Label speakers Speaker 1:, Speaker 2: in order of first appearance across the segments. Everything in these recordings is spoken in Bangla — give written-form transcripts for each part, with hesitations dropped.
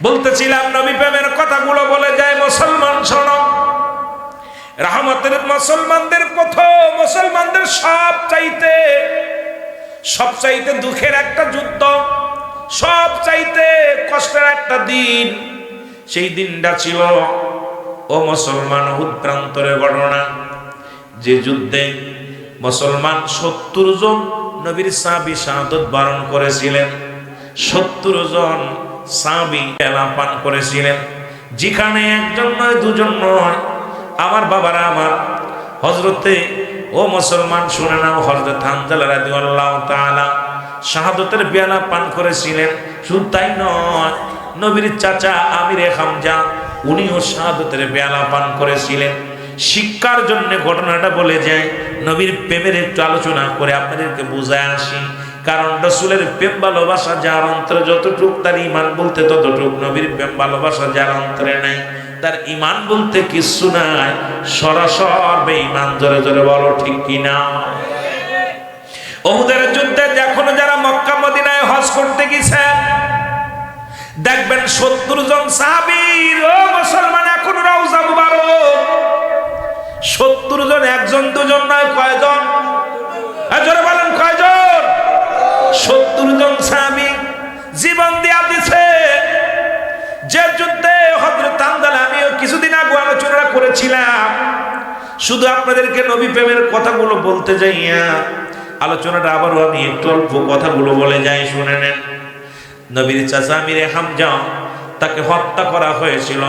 Speaker 1: বলতেছিলাম নবী প্রেমের কথাগুলো বলে যায় মুসলমান শোনো, রহমতের মুসলমানদের প্রথম, মুসলমানদের সবচাইতে দুঃখের একটা যুদ্ধ, সবচাইতে কষ্টের একটা দিন। সেই দিনটা ছিল ও মুসলমান উহুদ প্রান্তরের ঘটনা, যে যুদ্ধে মুসলমান ৭০ জন নবীর সাহাবী শাহাদাত বরণ করেছিলেন। ৭০ জন সাহাবী পেলা পান করেছিলেন, যেখানে একজন নয়, দুজন নয়। আমার বাবারা, আমার হযরতে, ও মুসলমান শুনে নাও, হযরত হানজালা রাদিয়াল্লাহু তাআলা শাহাদাতের পেয়ালা পান করেছিলেন। শুধু তাই নয়, নবীর চাচা আমিরে হামজা উনিও শাহাদাতের পেয়ালা পান করেছিলেন। শিক্ষার জন্য ঘটনাটা বলে যায়, নবীর প্রেমের একটু আলোচনা করে আপনাদেরকে বুঝায় আসি। কারণ রাসূলের প্রেম ভালোবাসা যার অন্তরে যতটুক, তার ঈমান বলতে ততটুক। নবীর প্রেম ভালোবাসা যার অন্তরে নাই, তার ঈমান বলতে কিছু নাই, সরাসর বেঈমান। জোরে জোরে বলো ঠিক কিনা? উহুদের যুদ্ধে এখনো যারা মক্কা মদিনায় হজ করতে গেছেন, দেখবেন ৭০ জন সাহাবীর, ও মুসলমান, এখন রওজা মুবারক ৭০ জন, একজন দুজন নয়, কয়জন? জোরে বলেন কয়জন? ৭০ জন সাহাবী জীবন দিয়া দিছে। যে যুদ্ধে হযরত হানজালা, আমিও কিছুদিন আগে আলোচনা করেছিলাম। শুধু আপনাদেরকে নবী প্রেমের কথাগুলো বলতে যাইয়া আলোচনাটা আবারও আমি একটু অল্প কথাগুলো বলে যাই, শুনে নেন। নবীর চাচা আমিরে হামজা, তাকে হত্যা করা হয়েছিল।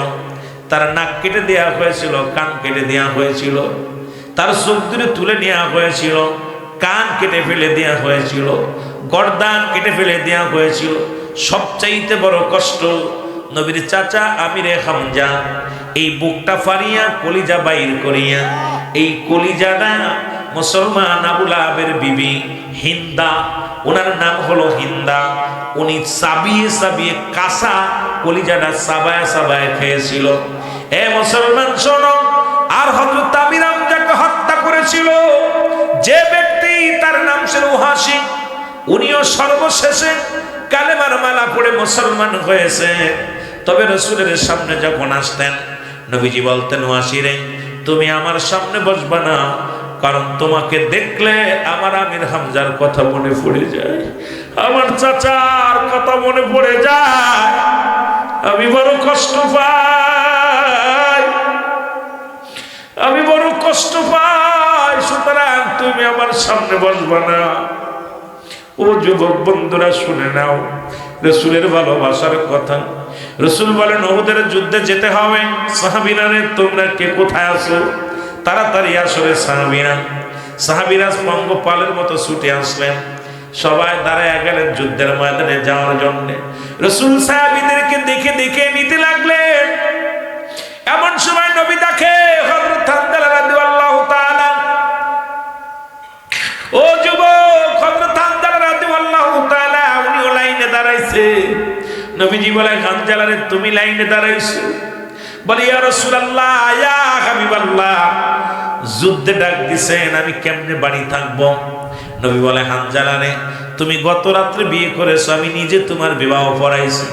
Speaker 1: তার নাক কেটে দেওয়া হয়েছিল, কান কেটে দেওয়া হয়েছিল, তার চোখ দুটো তুলে নেওয়া হয়েছিল, কান কেটে ফেলে দেওয়া হয়েছিল, গর্দান কেটে ফেলে দেওয়া হয়েছিল। সবচাইতে বড় কষ্ট, নবীর চাচা আমিরে হামজা এই বুকটা ফাড়িয়া কলিজা বাইর করিয়া, এই কলিজাটা মুসলমান আবু লাহাবের বিবি হিন্দা, ওনার নাম হলো হিন্দা, উনি চাবিয়ে চাবিয়ে কাঁচা কলিজাটা চাবায় চাবায় খেয়েছিল। এ মুসলমান শোনো, আর হযরত আমির হামজাকে হত্যা করেছিল যে ব্যক্তি, তার নাম ছিল ওয়াহাশী। উনিও সর্বশেষে কালেমার মালা পড়ে মুসলমান হয়েছে। তবে রাসূলের সামনে যখন আসতেন, নবীজি বলতেন, ওয়াহাশী রে, তুমি আমার সামনে বসবা না, কারণ তোমাকে দেখলে আমার আমির হামজার কথা মনে পড়ে যায়, আমার চাচার কথা মনে পড়ে যায়, আমি বড় কষ্ট পাই, আমি বড় কষ্ট পাই। সুতরাং তুমি আমার সামনে বসবা না। ও যুবক বন্ধুরা, শুনে নাও রাসূলের ভালোবাসার কথা। রাসূল বলেন, উহুদের যুদ্ধে যেতে হবে। সাহাবীরা রে, তোমরা কে কোথায় আছো? তাড়াতাড়ি আসলে সাহাবীরা পঙ্গপালের মতো ছুটে আসলেন। সবাই দাঁড়ায় গেলেন যুদ্ধের ময়দানে যাওয়ার জন্য। রাসূল সাহাবীদেরকে দেখে দেখে নিতে লাগলেন। এমন সময় নবী দেখে হযরত হানজালা রাদিয়াল্লাহু তাআলা, ও যুবক, হযরত হানজালা রাদিয়াল্লাহু তাআলা উনিও লাইনে দাঁড়াইছে। নবীজি বলে, হানজালা রে, তুমি লাইনে দাঁড়াইছো? বলি, ইয়া রাসূলুল্লাহ, ইয়া হাবিবাল্লাহ, যুদ্ধে ডাক দিছেন, আমি কেমনে বাড়ি থাকবো? নবী বলে, হানজালা রে, তুমি গত রাত্রে বিয়ে করেছো, আমি নিজে তোমার বিবাহ পড়াইছি,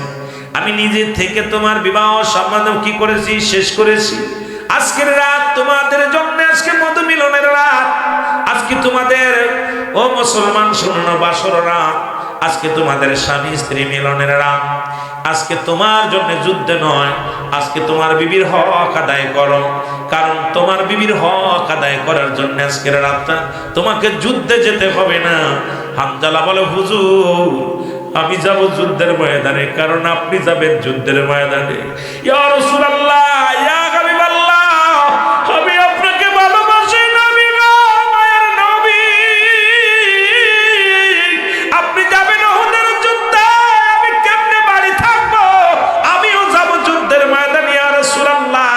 Speaker 1: আমি নিজে থেকে তোমার বিবাহ সম্বন্ধ কি করেছি, শেষ করেছি। আজকের রাত তোমাদের জন্য, আজকে মধু মিলনের রাত, আজকে তোমাদের, ও মুসলমান শুনো, বাসর রাত, আজকে তোমাদের স্বামী স্ত্রী মিলনের রাত। আজকে তোমার জন্য যুদ্ধ নয়, আজকে তোমার বিবির হক আদায় করো, কারণ তোমার বিবির হক আদায় করার জন্য আজকের রাতটা তোমাকে যুদ্ধে যেতে হবে না। হানজালা বলে, হুজুর, আমি যাব যুদ্ধের ময়দানে, কারণ আপনি যাবেন যুদ্ধের ময়দানে। ইয়া রাসূলুল্লাহ, ইয়া হাবিবাল্লাহ, আমি আপনাকে ভালোবাসি নবী গো, মায়ের নবী, আপনি যাবেন উহুদের যুদ্ধে, আমি কেমনে বাড়ি থাকবো? আমিও যাব যুদ্ধের ময়দানে। ইয়া রাসূলুল্লাহ,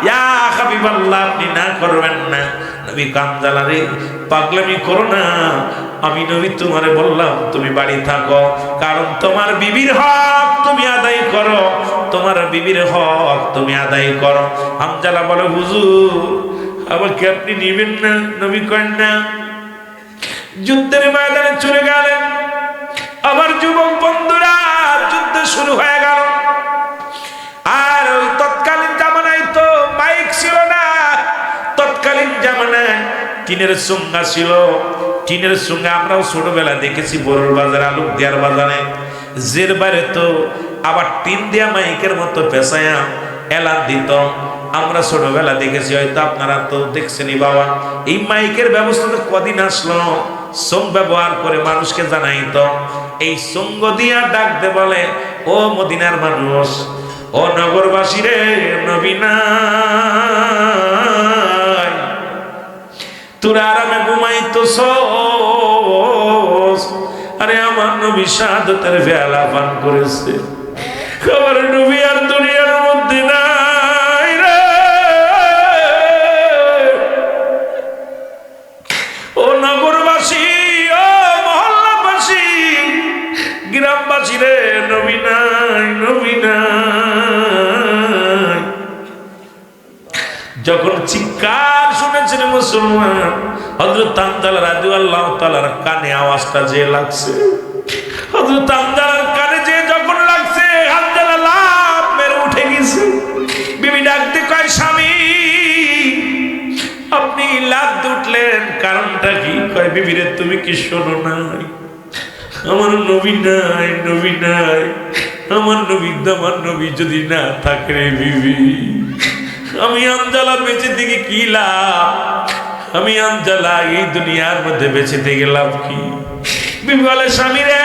Speaker 1: ইয়া হাবিবাল্লাহ, আপনি না করবেন না। নবী, হানজালা রে, পাগলামি করো না, আমি নবী তোমারে বললাম তুমি বাড়ি থাকো, কারণ তোমার বিবির হক তুমি আদায় করো, তোমার বিবির হক তুমি আদায় করো। হানজালা বলে, হুজুর, আমাকে আপনি নিবেন না? নবী করেন না। যুদ্ধের ময়দানে চলে গেলেন। আমার যুবক বন্ধুরা, যুদ্ধ শুরু হয়ে গেল। টিনের সুঙ্গা ছিল, টিনের সুঙ্গা আমরাও ছোটবেলা দেখেছি বড়ুর বাজার, আলুক দিয়ার বাজারে জের বাইরে তো আবার টিন দিয়া মাইকের মতো পেঁচায়া এলান দিত। আমরা ছোটবেলা দেখেছি, হয়তো আপনারা তো দেখছেনই বাবা। এই মাইকের ব্যবস্থা তো কদিন আসলো, সঙ্গ ব্যবহার করে মানুষকে জানাইতো। এই সঙ্গ দিয়া ডাকতে বলে, ও মদিনার মানুষ, ও নগরবাসী রে, নবী নাই, তোরা আরামে ঘুমাইতেছ, আরে আমার নবী শাহাদাতের পেয়ালা পান করেছে, খবর নবী আর দুনিয়ার মধ্যে নাই রে। ও নগরবাসী, ও মহল্লাবাসী, গ্রামবাসী রে, নবী নাই, নবী নাই। যখন চিৎকার শুনেছেন মুসলমান, হযরত হানজালা রাদিয়াল্লাহু তাআলার কানে আওয়াজটা যে লাগছে, হযরত হানজালার কানে যে যখন লাগছে, হানজালা লাফ মেরে উঠে গেছে। বিবি ডাকতে কয়, স্বামী আপনি লাফ দিয়ে উঠলেন, কারণটা কি? কয়, বিবি রে তুমি কি শোনো নাই, আমার নবী নাই, নবী নাই, আমার নবী, আমার নবী যদি না থাকে রে বিবি, আমি হানজালা বেঁচে থেকে কি লাভ? আমি হানজালা এই দুনিয়ার মধ্যে বেঁচে থেকে লাভ কি? বিবি বলে, স্বামী রে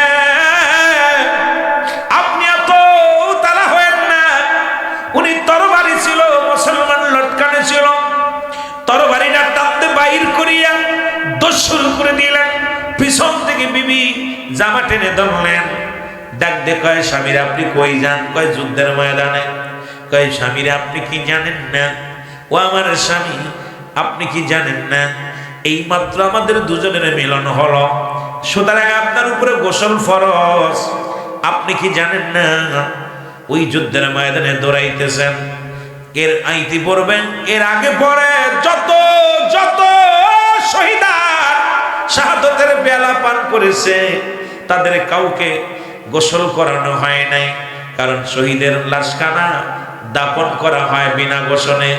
Speaker 1: আপনি এত তালা হয়েন না। উনি তরবারি ছিল, মুসলমান লটকানে ছিল, তরবারিটা টানতে বাইর করিয়া দোষ শুরু করে দিলেন। পিছন থেকে বিবি জামা টেনে ধরলেন, ডাক দে কয়, স্বামীরা আপনি কই যান? কয়, যুদ্ধের ময়দানে। কয়, স্বামীরা আপনি কি জানেন না? ও আমার স্বামী, আপনি কি জানেন না এই মাত্র আমাদের দুজনের মিলন হলো, সুতরাং আপনার উপরে গোসল ফরজ। আপনি কি জানেন না ওই যুদ্ধের ময়দানে দৌড়াইতেছেন, এর আইতি পড়বেন, এর আগে পরে যত যত শহীদা শাহাদাতের পেয়ালা পান করেছে তাদের কাউকে গোসল করানো হয় নাই, কারণ শহীদের লাশখানা দাফন করা হয় বিনা গোসলে।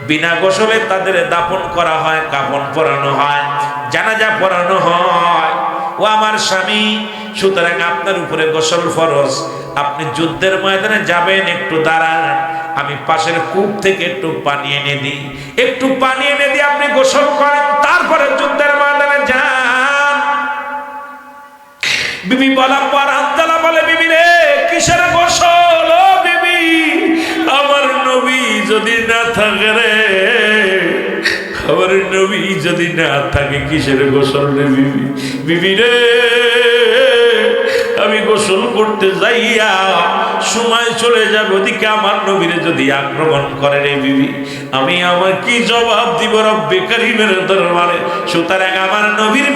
Speaker 1: বিনা গোসলে তাদের দাফন করা হয়, কাফন পরানো হয়, জানাজা পড়ানো হয়। ও আমার স্বামী, সুতরাং আপনার উপরে গোসল ফরজ। আপনি যুদ্ধের ময়দানে যাবেন, একটু দাঁড়ান, আমি পাশের কূপ থেকে একটু পানি এনে দিই, একটু পানি এনে দিই, আপনি গোসল করেন, তারপরে যুদ্ধের ময়দানে যান। বিবি বলার পর হানজালা বলে, বিবি রে কিসের গোসল? ও বিবি, আমার নবী যদি না থাকে রে, আমার নবী যদি না থাকে কিসের গোসল রে বিবি? বিবি রে আমি গোসল করতে যাইয়া সময় চলে যাবে, ওদিকে আমার নবীরে যদি আক্রমণ করে রে বিবি, আমি আমার কি জবাব দিব রব্বে কারীমের দরবারে? সুতরাং আমার নবীর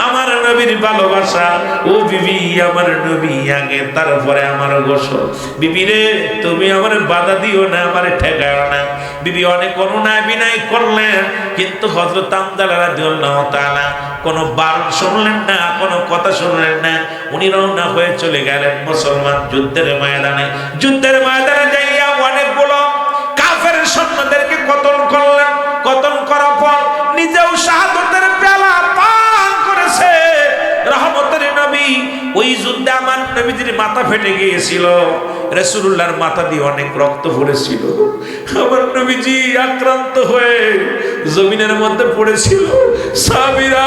Speaker 1: আমার নবীর ভালোবাসা, ও বিবি আমার নবী আগে, তারপরে আমার গোসল। বিবি রে তুমি আমার বাধা দিও না, আমার ঠেকাও না। বিবি অনেক করুণায় বিনয় করলেন, কিন্তু হযরত হানজালা রাদিয়াল্লাহু তাআলা কোনো বারণ শুনলেন না, কোনো কথা শুনলেন না। উনি রওনা হয়ে চলে গেলেন মুসলমান যুদ্ধের ময়দানে। যুদ্ধের ময়দানে যাইয়া অনেকগুলো কাফের সৈন্যদেরকে কতল করলেন। কতল করার পর নিজেও শাহাদাতের পেয়ালা পান করেছে। রহমতের নবী, ওই যুদ্ধে আমার নবীজির মাথা ফেটে গিয়েছিল, রাসূলুল্লাহর মাথা দিয়ে অনেক রক্ত পড়েছিল। আমার নবীজি আক্রান্ত হয়ে জমিনের মধ্যে পড়েছিল। সাহাবীরা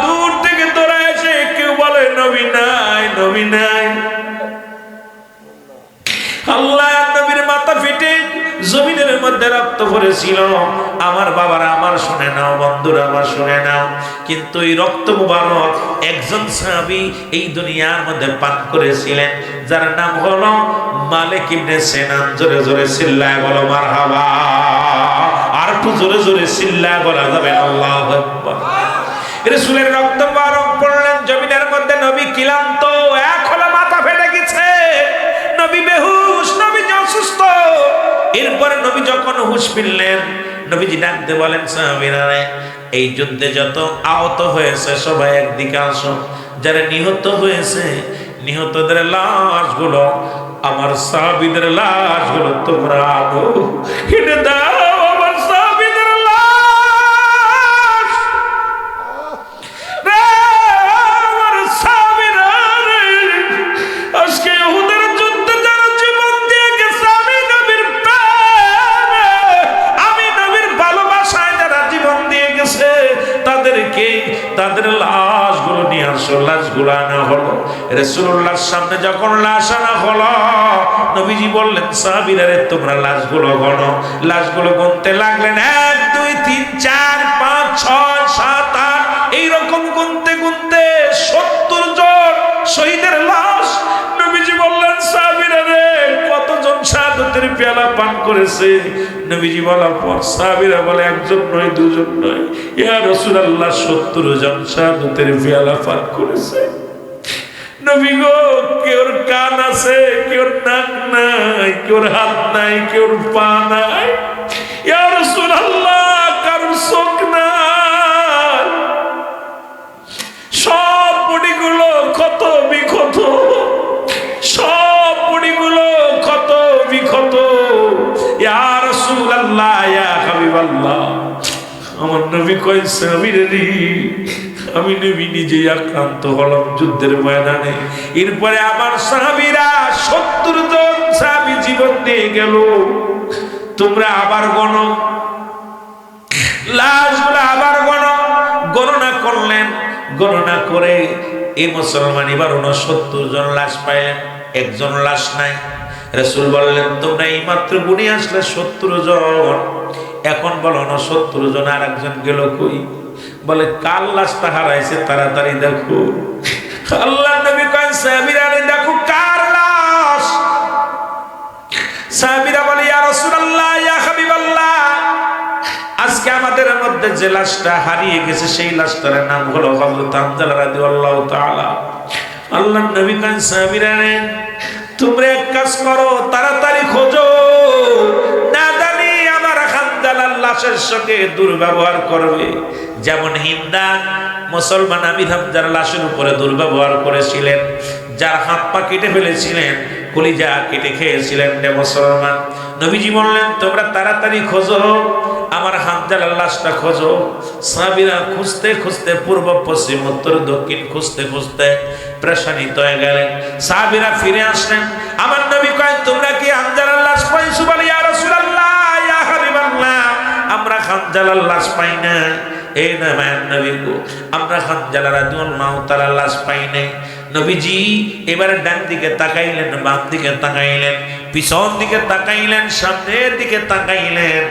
Speaker 1: দূর থেকে দৌড়ায় এসে কেউ বলে, নবী নাই, নবী নাই। আল্লাহ নবীর মাথা ফেটে জমিনের মধ্যে রক্ত পড়েছিল। আমার বাবারা আমার শুনে নাও, বন্ধুরা আমার শুনে নাও, কিন্তু এই রক্ত মুবারক একজন সাহাবী এই দুনিয়ার মধ্যে পান করেছিলেন, যার নাম হলো মালিক ইবনে সিনান। জোরে জোরে চিল্লায় বলো মারহাবা। আর একটু জোরে জোরে চিল্লায় বলা যাবে আল্লাহু আকবার। রাসূলের রক্ত মুবারক পড়লেন জমিনের মধ্যে। নবী ক্লান্ত, এক হলো মাথা ফেটে গেছে, নবী বেহুশ, নবী অসুস্থ। এরপরে নবী যখন হুঁশ ফিরলেন, নবীজি ডাকতে বলেন, সাহাবীরা এই যুদ্ধে যত আহত হয়েছে সবাই একদিকে আসো, যারা নিহত হয়েছে নিহতদের লাশগুলো, আমার সাহাবীদের লাশগুলো তোমরা আনো, এটা দাও আমার সাহাবীদের লাশ। তাদের লাশগুলো নিয়ে আসো। লাশগুলো আনা হলো, রাসূলুল্লাহর সামনে যখন লাশ আনা হলো, নবীজি বললেন সাহাবীরা রে তোমরা লাশগুলো গণো। লাশগুলো গুনতে লাগলেন, 1 2 3 4 5 6 7 8 এইরকম গুনতে গুনতে 70 জন শহীদের লাশ। নবীজি বললেন সাহাবীরা রে কতজন শাহাদাতের পেয়ালা পান করেছে? নবীজি বলার পর সাহাবীরা বলে একজন নয় দুজন নয়, ইয়া রাসূলুল্লাহ 70 জন শাহাদাতের পেয়ালা পান করেছে। নবী গো, কেউর কান আছে, কেউর নাক নাই, কেউর হাত নাই, কেউর পা নাই। ইয়া রাসূলুল্লাহ কারোর চোখ নাই। সব বডিগুলো ক্ষত বিক্ষত, সব বডিগুলো ক্ষত বিক্ষত। ইয়া রাসূলুল্লাহ ইয়া হাবিবাল্লাহ, আমার নবী কইছে আমি নবী নিজেই আক্রান্ত হলাম যুদ্ধের ময়দানে। এরপরে আমার সাহাবীরা 70 জন সাহাবী জীবন দিয়ে গেল। তোমরা আবার গণো, লাশগুলো আবার গণো। গণনা করলেন, গণনা করে এই মুসলমান এবার 69 জন লাশ পাইলেন, একজন লাশ নাই। রাসূল বললেন তোমরা এই মাত্র গুনে আসলে 70 জন, এখন বলো 69 জন আর একজন গেল কই? বলে কাল লাশটা হারাইছে, তাড়াতাড়ি দেখো। আল্লাহর নবী কয় সাহাবীরা দেখো কার লাশ? সাহাবীরা বলে ইয়া রাসূলুল্লাহ ইয়া হাবিবাল্লাহ, আজকে আমাদের মধ্যে যে লাশটা হারিয়ে গেছে সেই লাশটার নাম হলো হযরত হামজা রাদিয়াল্লাহু তাআলা। আল্লাহর নবী কয় সাহাবীরা তোমরা এক কাজ করো, তাড়াতাড়ি খোঁজো, না জানি আমার হামজালার লাশের সঙ্গে দুর্ব্যবহার করবে। যেমন হিন্দা মুসলমান আমির হামজার লাশের উপরে দুর্ব্যবহার করেছিলেন, যার হাত পা কেটে ফেলেছিলেন, কলিজা কেটে খেয়েছিলেন রে মুসলমান। নবীজি বললেন তোমরা তাড়াতাড়ি খোঁজো, আমার হামজালার লাশটা খোঁজো। সাহাবীরা খুঁজতে খুঁজতে পূর্ব পশ্চিম উত্তর দক্ষিণ খুঁজতে খুঁজতে পেরেশানিত হয়ে গেলেন। সাহাবীরা ফিরে আসলেন, আমার নবী কয় তোমরা কি হামজালার লাশ পাইছো? বলে ইয়া রাসূলুল্লাহ ইয়া হাবিবাল্লাহ, আমরা হামজালার লাশ পাই না। এই না মায়ের নবী গো, আমরা হামজালা রাদিয়াল্লাহু তাআলা লাশ পাই নাই। নবীজি এবারে ডান দিকে তাকাইলেন, বাম দিকে তাকাইলেন, পিছন দিকে তাকাইলেন, সামনের দিকে তাকাইলেন।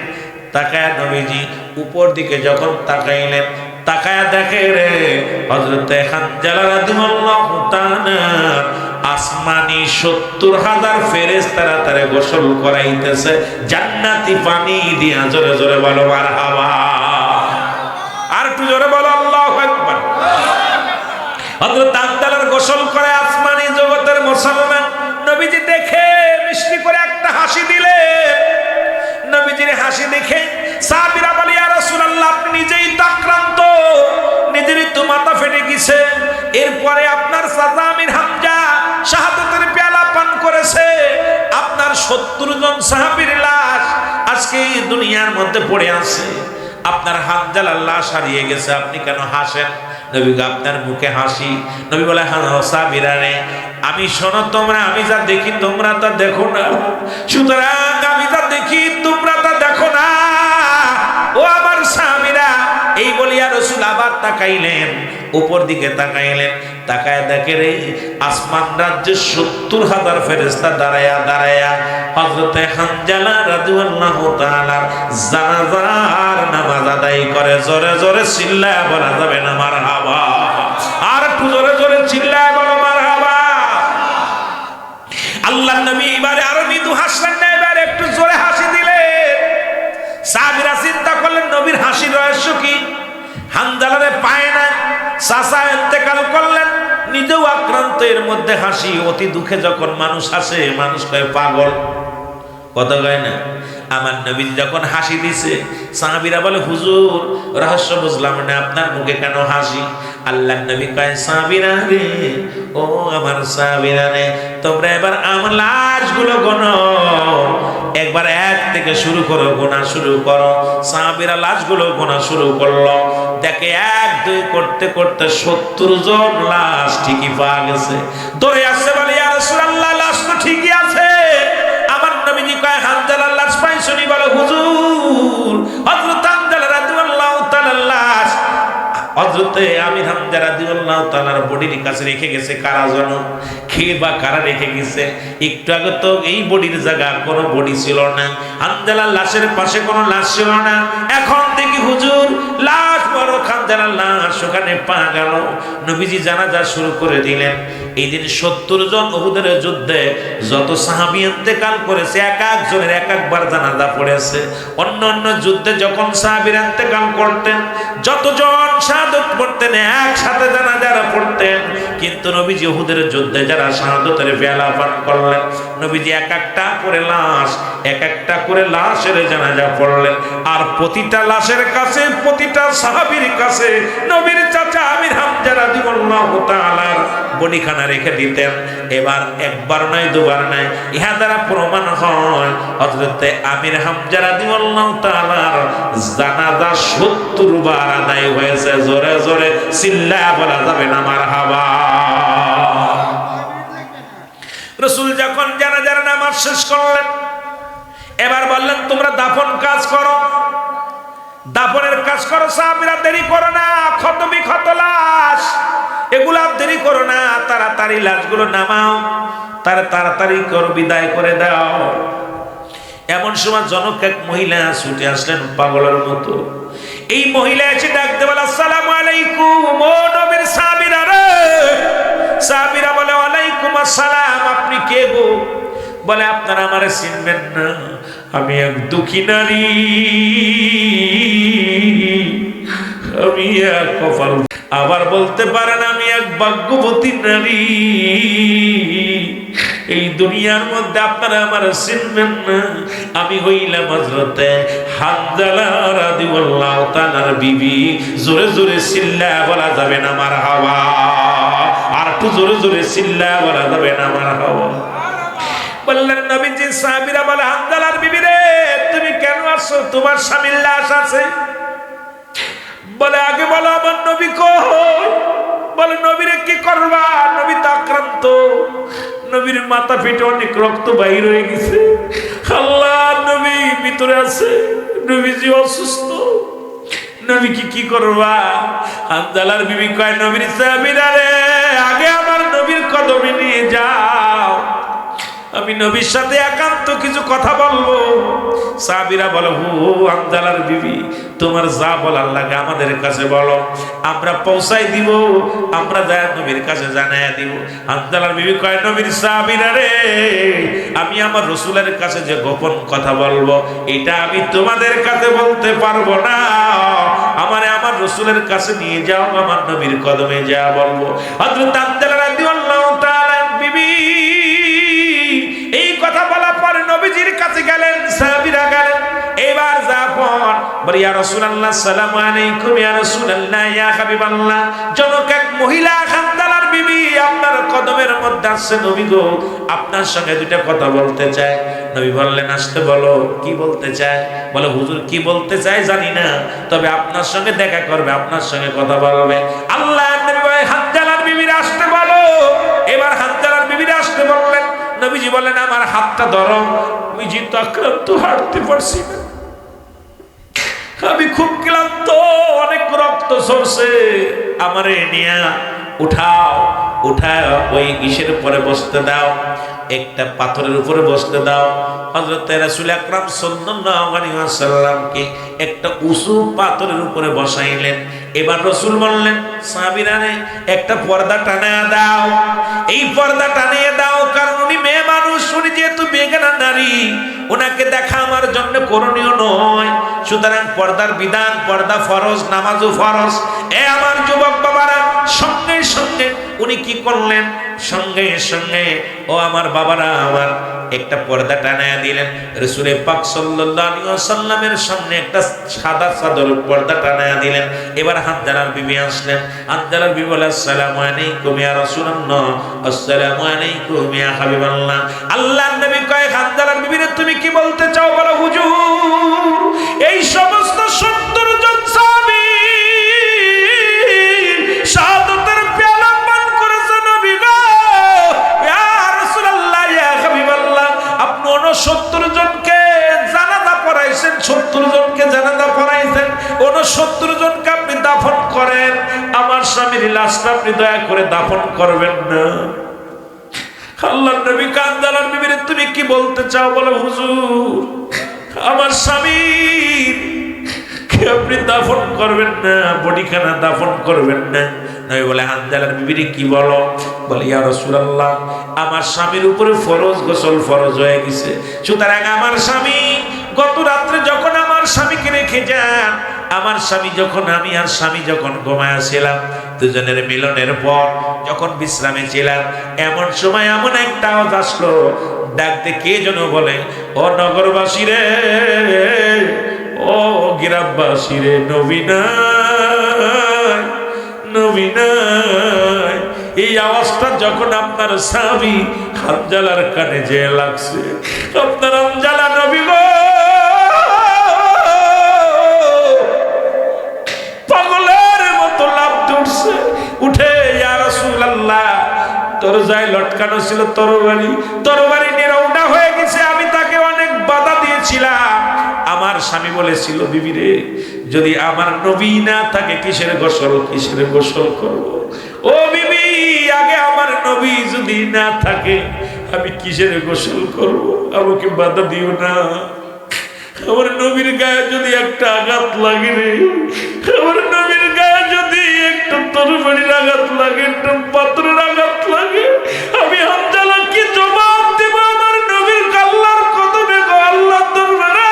Speaker 1: তাকায় নবীজি উপর দিকে যখন তাকাইলেন, তাকায় দেখে রে হযরতে হামজালা রাদিয়াল্লাহু তাআলা আসমানি 70,000 ফেরেশতারা তারে গোসল করাইতেছে জান্নাতি পানি দিয়া। জোরে জোরে বলো মারহাবা, আর একটু জোরে বলো আল্লাহু আকবার। হযরত হামজালার গোসল করে আসমানি জগতের মুসলমান নবীজি দেখে মিষ্টি করে একটা হাসি দিলেন। নবীজির হাসি দেখে সাহাবীরা বলে ইয়া রাসূলুল্লাহ আপনি নিজেই তো আক্রান্ত, নিজেরই তো মাথা ফেটে গেছে, এরপরে আপনার চাচা আমির হামজা শাহাদাতের পেয়ালা পান করেছে, আপনার 70 জন সাহাবীর লাশ আজকে দুনিয়ার মধ্যে পড়ে আছে, আপনার হামজালার লাশ হারিয়ে গেছে, আপনি কেন হাসেন? নবী আপনার মুখে হাসি। নবী বলে সাহাবীরা রে আমি শোনো, তোমরা আমি যা দেখি তোমরা তা দেখো না, সুতরাং আমি যা দেখি তোমরা তা দেখো না। ও আমার সাহাবীরা, এই বলিয়া রাসূল আবার তাকাইলেন, উপর দিকে তাকাইলেন, তাকায় দেখে রে আসমান রাজ্যে 70,000 ফেরেশতা দাঁড়ায়া দাঁড়ায়া হযরতে হামজালা রাদিয়াল্লাহু তাআলার জানাজার নামাজ আদায় করে। জোরে জোরে চিল্লায় বলা যাবে না মারহাবা? আর একটু জোরে জোরে চিল্লায় বলো মারহাবা। আল্লাহর নবী এবারে আরো মৃদু হাসলেন না, এবারে একটু জোরে হাসি দিলেন। সাহাবীরা চিন্তা করলেন নবীর হাসির রহস্য কি? হামজালারে পায় না, চাচা ইন্তেকাল করলেন, নিজেও আক্রান্ত, এর মধ্যে হাসি। অতি দুঃখে যখন মানুষ হাসে মানুষ কয় পাগল, কথা কয় না? আমার নবী যখন হাসি দিছে সাহাবীরা বলে হুজুর রহস্য বুঝলাম না, আপনার মুখে কেন হাসি? আল্লাহর নবী কয় সাহাবীরা রে, ও আমার সাহাবীরা রে, তোমরা এবার আমার লাশগুলো গোনো, একবার 1 থেকে শুরু করো, গোনা শুরু করো। সাহাবীরা লাশগুলো গোনা শুরু করলো, দেখে 1 2 করতে করতে 70 জন লাশ ঠিকই পাওয়া গেছে। দৌড়ে আসছে বলে ইয়া রাসূলুল্লাহ লাশ তো ঠিকই আছে। আমার নবীজি কয় হামজালার লাশ পাইছনি? বলে হুজুর হযরত হামজালা রাদিয়াল্লাহু তাআলা লাশ হযরত হযরতে আমির হামজা রাদিয়াল্লাহু তাআলার বডির কাছে রেখে গেছে কারা যেন, খেয়ে বা কারা রেখে গেছে। একটু আগে তো এই বডির জায়গা কোনো বডি ছিল না, হামজালার লাশের পাশে কোনো লাশ ছিল না। এখন দেখি হুজুর লাশ বড় হামজালার লাশ ওখানে পা গেল। নবীজি জানাজা শুরু করে দিলেন। এই দিন 70 জন উহুদের যুদ্ধে যত সাহাবী ইন্তেকাল করেছে, এক একজনের এক একবার জানাজা পড়েছে। অন্য অন্য যুদ্ধে যখন সাহাবীরা ইন্তেকাল করতেন, যতজন শাহাদাত পড়তেন একসাথে জানাজারা পড়তেন, কিন্তু নবীজি উহুদের যুদ্ধে যারা শাহাদাতের পেয়ালা পান করলেন, নবীজি এক একটা করে লাশ, এক একটা করে লাশের জানাজা পড়লেন। আর প্রতিটা লাশের কাছে, প্রতিটা সাহাবীর কাছে নবীর চাচা আমির হামজা রাদিয়াল্লাহু তাআলার বডিখানা রেখে দিতেন। এবার একবার নয় দুবার নয়, ইহা দ্বারা প্রমাণ হয় হযরতে আমির হামজা রাদিয়াল্লাহু তাআলার জানাজা 70 বার আদায় হয়েছে। জোরে জোরে চিল্লায়া বলা যাবে না মারহাবা। রাসূল যখন জানাজার নামাজ শেষ করলেন, এবার বললেন তোমরা দাফন কাজ করো, দাফনের কাজ করো, সাহাবীরা দেরি করো না, ক্ষত বিক্ষত লাশ এগুলা দেরি করো না, তাড়াতাড়ি লাশগুলো নামাও, তাড়াতাড়ি করো, বিদায় করে দাও। এমন সময় জনক এক মহিলা ছুটে আসলেন পাগলের মতো। এই মহিলা এসে ডাকতে বলে আসসালামু আলাইকুম, ও নবীর সাহাবীরা রে। সাহাবীরা বলে ওয়ালাইকুম আসসালাম, আপনি কে গো? বলে আপনারা আমারে চিনবেন না, আমি এক দুঃখী নারী, আমি এক কপাল, আবার বলতে পারেন আমি এক ভাগ্যবতী নারী। এই দুনিয়ার মধ্যে আপনারা আমার চিনবেন না, আমি হইলাম হযরতে হানজালা রাদিয়াল্লাহু তাআলার বিবি। জোরে জোরে চিল্লা বলা যাবে না মারহাবা, আর একটু জোরে জোরে চিল্লা বলা যাবে না মারহাবা। বললেন নবীজি, সাহাবীরা বলে হানজালার বিবি রে, তুমি কেন আসছো? তোমার স্বামীর লাশ আছে। বলে আগে বলো আমার নবী কই? বলে নবীরে কি করবা? নবী তো আক্রান্ত, নবীর মাথা ফেটে অনেক রক্ত বাইর হয়ে গেছে। আল্লাহ, নবী ভিতরে আছে, নবীজি অসুস্থ, নবী কি করবা? হানজালার বিবি কয় নবীর সাহাবীরা রে, আগে আমার নবীর কদমে নিয়ে যাও, আমি নবীর সাথে একান্ত কিছু কথা বলবো। সাহাবীরা বলে হু হানজালার বিবি, তোমার যা বলার লাগে আমাদের কাছে বলো, আমরা পৌঁছাই দিব, আমরা যায় নবীর কাছে জানাইয়া দিব। হানজালার বিবি কয় নবীর সাহাবীরা রে, আমি আমার রাসূলের কাছে যে গোপন কথা বলবো, এটা আমি তোমাদের কাছে বলতে পারবো না, আমারে আমার রাসূলের কাছে নিয়ে যাও, আমার নবীর কদমে যা বলবো। হযরত হানজালা রাদিয়াল্লাহু তাআলা বিবি এই কথা বলার পরে নবীজির কাছে গেলেন, সাহাবীরা গেলেন। এবার জাফর বলে ইয়া রাসূলুল্লাহ আসসালামু আলাইকুম, ইয়া রাসূলুল্লাহ, ইয়া হাবিবাল্লাহ। জনক এক মহিলা হানজালার বিবি আপনার কদমের মধ্যে আছে নবী গো, আপনার সঙ্গে দুইটা কথা বলতে চায়। নবী বললেন আসতে বলো, কি বলতে চায়? বলে হুজুর কি বলতে চায় জানি না, তবে আপনার সঙ্গে দেখা করবে, আপনার সঙ্গে কথা বলবে। আল্লাহ নবী বলে হানজালার বিবির আসতে বলো। এবার হানজালার বিবির আসতে বললেন। নবীজি বলেন আমার হাতটা ধরো, আমি যেহেতু আক্রান্ত, হাঁটতে পারছি না, আমি খুব ক্লান্ত, অনেক রক্ত ঝরছে, আমারে নিয়ে উঠাও, উঠায় ওই ইসের উপরে বসতে দাও, একটা পাথরের উপরে বসতে দাও। হযরত রাসূল আকরাম সাল্লাল্লাহু আলাইহি ওয়াসাল্লামকে একটা উঁচু পাথরের উপরে বসাইলেন। এবার রাসূল বললেন সাহাবীরা রে, একটা পর্দা টানিয়ে দাও, এই পর্দা টানিয়ে দাও, কারণ উনি মেয়ে মানুষ, উনি যেহেতু বেগানা নারী, ওনাকে দেখা আমার জন্য করণীয় নয়। সুতরাং পর্দার বিধান, পর্দা ফরজ, নামাজও ফরজ। এ আমার যুবক বাবারা, সঙ্গে সঙ্গে উনি কি করলেন? সঙ্গে সঙ্গে ও আমার বাবারা আমার, একটা পর্দা টানায়া দিলেন। রাসূল পাক সাল্লাল্লাহু আলাইহি ওয়াসাল্লামের সামনে একটা সাদা চাদর পর্দা টানায়া দিলেন। এবার হানজালার বিবি আসলেন। হানজালার বিবি বলে আসসালামু আলাইকুম ইয়া রাসূলুল্লাহ, আসসালামু আলাইকুম ইয়া হাবিবাল্লাহ। আল্লাহর নবী কয় হানজালার বিবিরে তুমি কি বলতে চাও? বলো হুজুর, এই সমস্ত 70 জন সাহাবী শাহাদাতের পেয়ালা পান করেছে নবী গো, ইয়া রাসূলুল্লাহ, ইয়া হাবিবাল্লাহ, আপনি 69 জনকে জানাজা পড়াইছেন, 70 জনকে জানাজা পড়াইছেন, 69 জনকে আপনি দাফন করেন, নবীর লাশটা আপনি দয়া করে দাফন করবেন না। আল্লাহর নবী কান্দালার বিবিরে তুমি কি বলতে চাও? বলে হুজুর আমার স্বামীর আপনি দাফন করবেন না, বডিখানা দাফন করবেন না। নবী বলে হানজালার বিবিরে কি বলো? বলে ইয়া রাসূলুল্লাহ আমার স্বামীর উপরে ফরজ গোসল ফরজ হয়ে গেছে, সুতরাং আমার স্বামী গত রাত্রে যখন আমার স্বামীকে রেখে যান, আমার স্বামী যখন আমি আর স্বামী যখন ঘুমায়াছিলাম, দুজনের মিলনের পর যখন বিশ্রামে ছিলাম, এমন সময় এমন একটা আওয়াজ আসলো, ডাকতে কে যেন বলে ও নগরবাসী রে, ও গ্রামবাসী রে, নবী নাই, নবী নাই। এই আওয়াজটা যখন আপনার স্বামী হানজালার কানে যে লাগছে, আপনার হানজালা নবী গো পাগলের মতো লাফ উঠছে, উঠে ইয়া রাসূলুল্লাহ দরজায় লটকানো ছিল তরবারি, তরবারি নিয়ে রওনা হয়ে গেছে। আমি তাকে অনেক বাধা দিয়েছিলাম। আমার স্বামী বলেছিল বিবি রে যদি আমার নবী না থাকে কিসের গোসল, কিসের গোসল করব? ও বিবি আগে আমার নবী যদি না থাকে আমি কিসের গোসল করব? আমাকে বাধা দিও না। আমার নবীর গায়ে যদি একটা আঘাত লাগে রে, আমার নবীর গায়ে যদি একটা তরবারির আঘাত লাগে, একটা পাথরের আঘাত লাগে, আমি হানজালা কি জবাব দেব আমার নবীর আল্লাহর কদমে গো, আল্লাহর দরবারে,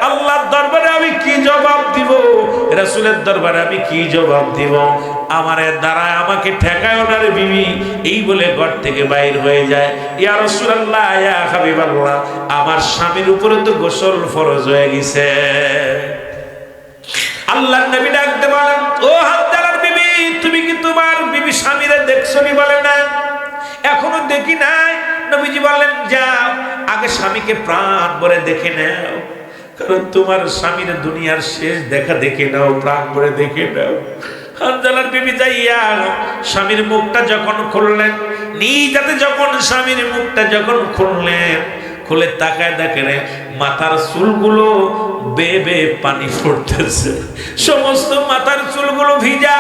Speaker 1: আল্লাহর দরবারে আমি কি জবাব দিব? রাসূলের দরবারে আমি কি জবাব দিব? আমারে দ্বারায় আমাকে ঠেকায় না রে বিবি, এই বলে ঘর থেকে বাইর হয়ে যায়। ইয়া রাসূলুল্লাহ ইয়া হাবিবাল্লাহ আমার স্বামীর উপরে তো গোসল ফরজ হয়ে গেছে। আল্লাহর নবী ডাকতে বলেন ও হানজালার বিবি তুমি কি তোমার বিবি স্বামীরে দেখছনি? বলে না এখনো দেখি নাই। নবীজি বললেন যাও আগে স্বামীকে প্রাণ ভরে দেখে নাও, কারণ তোমার স্বামীর দুনিয়ার শেষ দেখা দেখে নাও, প্রাণ ভরে দেখে নাও। হানজালার বিবি যাইয়া স্বামীর মুখটা যখন খুললেন, নিজ হাতে যখন স্বামীর মুখটা যখন খুললেন, খুলে তাকায় দেখেন মাথার চুলগুলো বেয়ে পানি পড়তেছে, সমস্ত মাথার চুলগুলো ভিজা।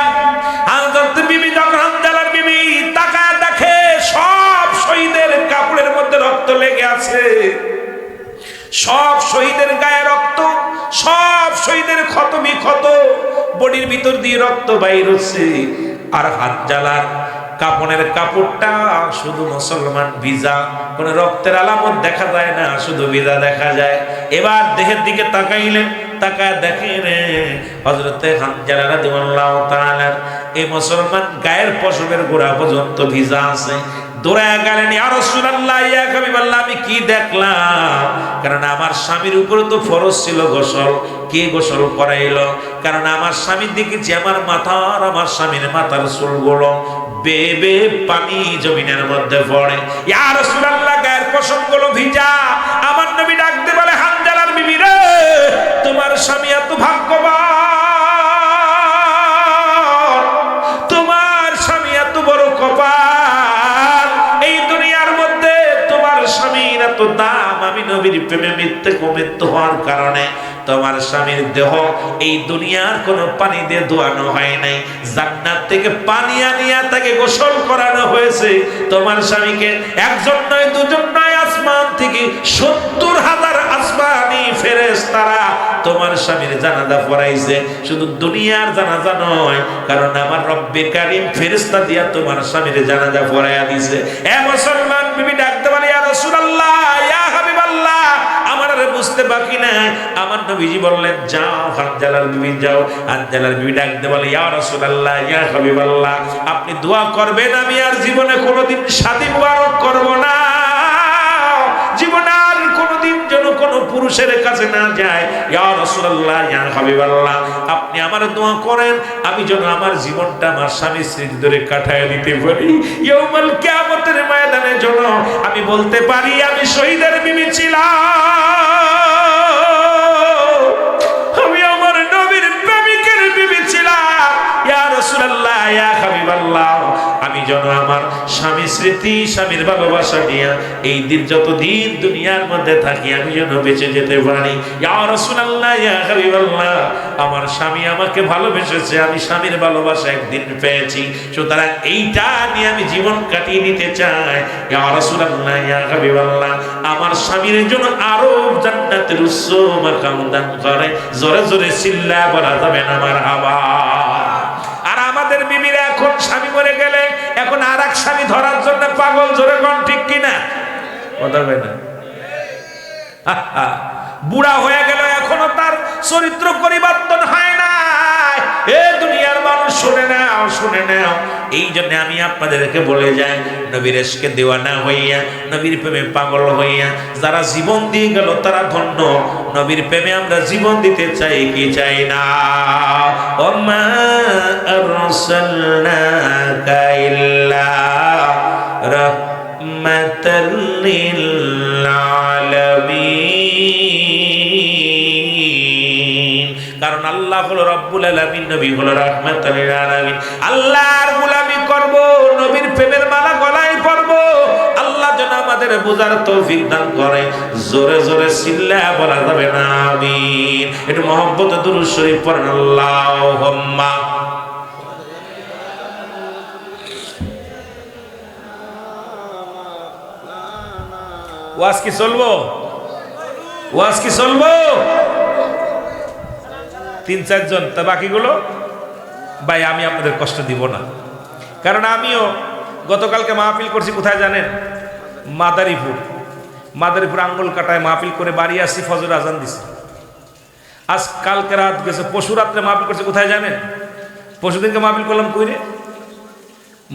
Speaker 1: হানজালার বিবি যখন হানজালার বিবি তাকায় দেখে সব শহীদের কাপড়ের মধ্যে রক্ত লেগে আছে, সব শহীদের গায়ে রক্ত, সব শহীদের ক্ষত বিক্ষত বডির ভিতর দিয়ে রক্ত বাইর হচ্ছে। আর হানজালার কাপড়ের কাপড়টা শুধু মুসলমান ভিজা, কোন রক্তের আলামত দেখা যায় না, শুধু ভিজা দেখা যায়। এবার দেহের দিকে তাকাইলেন, তাকায় দেখেন হযরতে হানজালা রাদিয়াল্লাহু তাআলা এই মুসলমান গায়ের পশমের গোড়া পর্যন্ত ভিজা আছে। দৌড়ায় গেলেন ইয়া রাসূলুল্লাহ ইয়া হাবিবাল্লাহ আমি কি দেখলাম? কারণ আমার স্বামীর উপরে তো ফরজ ছিল গোসল, কে গোসল করাইলো? কারণ আমার স্বামী দেখেছি আমার মাথার, আমার স্বামীর মাথার চুলগুলো বেবে পানি জমিনের মধ্যে পড়ে। ইয়া রাসূলুল্লাহ গায়ের পশমগুলো ভিজা। আমার নবী ডাকতে বলে হানজালার বিবি রে তোমার স্বামী এত ভাগ্যবান, তোমার স্বামী এত বড় কপাল, এই দুনিয়ার মধ্যে তোমার স্বামীর এত দাম। আমি নবীর প্রেমে মৃত্যু হওয়ার কারণে তোমার স্বামীর দেহ এই দুনিয়ার কোনো পানি দিয়ে ধোয়ানো হয় নাই, জান্নাত থেকে পানি আনিয়া তাকে গোসল করানো হয়েছে। তোমার স্বামীকে একজন নয় দুজন নয়, আসমান থেকে 70,000 আসমানি ফেরেশতারা তোমার স্বামীর জানাজা পড়াইছে। শুধু দুনিয়ার জানাজা নয়, কারণ আমার রব্বে কারীম ফেরেশতা দিয়া তোমার স্বামীর জানাজা পড়াইয়া দিয়েছে। এ মুসলমান বিবি ডাকতে বলে ইয়া রাসূলুল্লাহ ইয়া হাবিবাল্লাহ আমার আর বুঝতে বাকি নাই। আমার নবীজি বললেন যাও হানজালার বিবি যাও। হানজালার বিবি ডাকতে বলে ইয়া রাসূলুল্লাহ ইয়া হাবিবাল্লাহ আপনি দোয়া করবেন আমি আর জীবনে কোনোদিন শাদী মুবারক করব না, জীবনে আর কোনোদিন যেন কোনো পুরুষের কাছে না যায়। ইয়া রাসূলুল্লাহ ইয়া হাবিবাল্লাহ আপনি আমার দোয়া করেন আমি যেন আমার জীবনটা আমার স্বামীর স্মৃতি ধরে কাটায় দিতে পারি। ইয়াউমুল কিয়ামতের ময়দানে যেন আমি বলতে পারি আমি শহীদের বিবি ছিলাম, আমি আমার নবীর প্রেমিকের বিবি ছিলাম। ইয়া রাসূলুল্লাহ ইয়া হাবিবাল্লাহ আমি আমি যেন আমার স্বামী স্মৃতি স্বামীর ভালোবাসা নিয়ে এই দিন যতদিন দুনিয়ার মধ্যে থাকি আমি যেন বেঁচে যেতে পারি। ইয়া রাসূলুল্লাহ, ইয়া হাবিবাল্লাহ, আমার স্বামী আমাকে ভালোবেসেছে, আমি স্বামীর ভালোবাসা একদিন পেয়েছি, সুতরাং এইটা নিয়ে আমি জীবন কাটিয়ে নিতে চাই। ইয়া রাসূলুল্লাহ, ইয়া হাবিবাল্লাহ, আমার স্বামীর জন্য আরো জান্নাতের উচ্চ মাকাম দান করে। জোরে জোরে চিল্লা বলা যাবে না মারহাবা। আর আমাদের বিবিরা এখন স্বামী মরে গেলে এখন আর এক স্বামী ধরার জন্য পাগল। জোরে কোন ঠিক কিনা? কথা হবে না। বুড়া হয়ে গেল এখনো তার চরিত্র পরিবর্তন হয় না। এ দুনিয়ার মানুষ শুনে নাও, শুনে নাও। এই জন্য আমি আপনাদেরকে বলে যাই, নবীর ইশকে দেওয়ানা হইয়া, নবীর প্রেমে পাগল হইয়া যারা জীবন দিয়ে গেল তারা ধন্য। নবীর প্রেমে আমরা জীবন দিতে চাই কি চাই না? ওমা আরসালনাকা ইল্লা রাহমাতাল লিল আলামিন। কারণ আল্লাহ হলো রব্বুল আলামিন, নবী হলো রাহমাতুল লিল আলামিন। আল্লাহর গোলামি করব, নবীর প্রেমের মালা গলায় পরব। আল্লাহ যেন আমাদের বোঝার তৌফিক দান করে। জোরে জোরে চিল্লা বলা যাবে না আমিন। একটু মহব্বতে দুরূদ শরীফ পড়েন আল্লাহুম্মা। ওয়াজ কি চলবো? ওয়াজ কি চলবো? 3-4 জন, তা বাকিগুলো ভাই আমি আপনাদের কষ্ট দিব না। কারণ আমিও গতকালকে মাহফিল করছি কোথায় জানেন? মাদারীপুর আঙ্গুল কাটায় মাহফিল করে বাড়ি আসছি, ফজর আজান দিছি। আজ কালকে রাত গেছে, পশু রাত্রে মাহফিল করছি কোথায় জানেন? পরশুদিনকে মাহফিল করলাম কইরে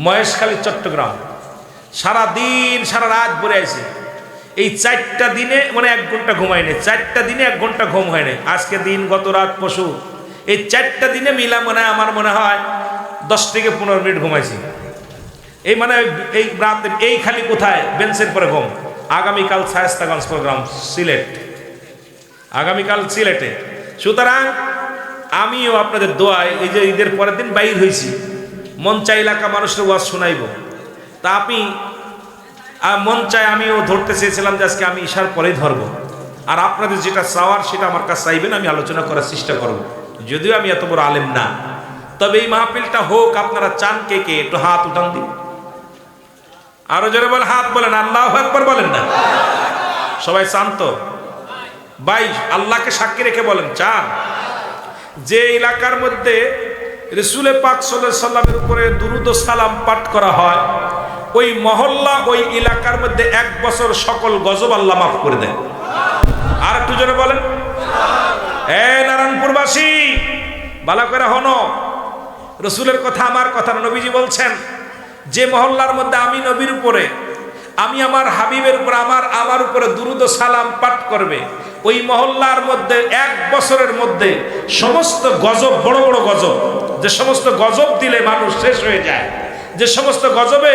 Speaker 1: মহেশখালী, চট্টগ্রাম। সারা দিন সারা রাত ভরে আইছে। এই 4টা দিনে মানে 1 ঘন্টা ঘুমাই নেই, 4টা দিনে 1 ঘন্টা ঘুম হয় নাই। আজকে দিন, গত রাত, পশু, এই 4টা দিনে মিলা মনে হয় আমার মনে হয় 10 থেকে 15 মিনিট ঘুমাইছি। এই মানে এই রাতে এই খালি কোথায় বেঞ্চের পরে ঘুম। আগামীকাল শায়েস্তাগঞ্জ প্রোগ্রাম সিলেট, আগামীকাল সিলেটে। সুতরাং আমিও আপনাদের দোয়ায় এই যে ঈদের পরের দিন বাইর হয়েছি, মন চাই এলাকা মানুষের ওয়াজ শোনাইব। তা আপনি মন চায়, আমিও ধরতে চেয়েছিলাম যে আজকে আমি ঈশার পরেই ধরবো। আর আপনাদের যেটা চাওয়ার সেটা আমার কাছে চাইবেন, আমি আলোচনা করার চেষ্টা করব। যদিও আমি এত বড় আলেম না, তবে এই মাহফিলটা হোক। আপনারা চান কে কে? একটু হাত উঠান দিন। আরো জোরে বলে হাত বলেন, আল্লাহু আকবার বলেন না। সবাই চান তো? ভাই আল্লাহকে সাক্ষী রেখে বলেন চান? যে এলাকার মধ্যে রাসূল পাক সাল্লাল্লাহু আলাইহি সাল্লামের উপরে দুরূদ ও সালাম পাঠ করা হয়, ওই মহল্লা, ওই এলাকার মধ্যে 1 বছর সকল গজব আল্লাহ মাফ করে দেন। আর একটু জোরে বলেন। নারায়ণপুরবাসী ভালো করে হনো, রসুলের কথা আমার কথা। নবীজি বলছেন যে মহল্লার মধ্যে আমি নবীর উপরে, আমি আমার হাবিবের উপর, আমার উপরে দুরূদ ও সালাম পাঠ করবে, ওই মহল্লার মধ্যে 1 বছরের মধ্যে সমস্ত গজব, বড় বড় গজব, যে সমস্ত গজব দিলে মানুষ শেষ হয়ে যায়, যে সমস্ত গজবে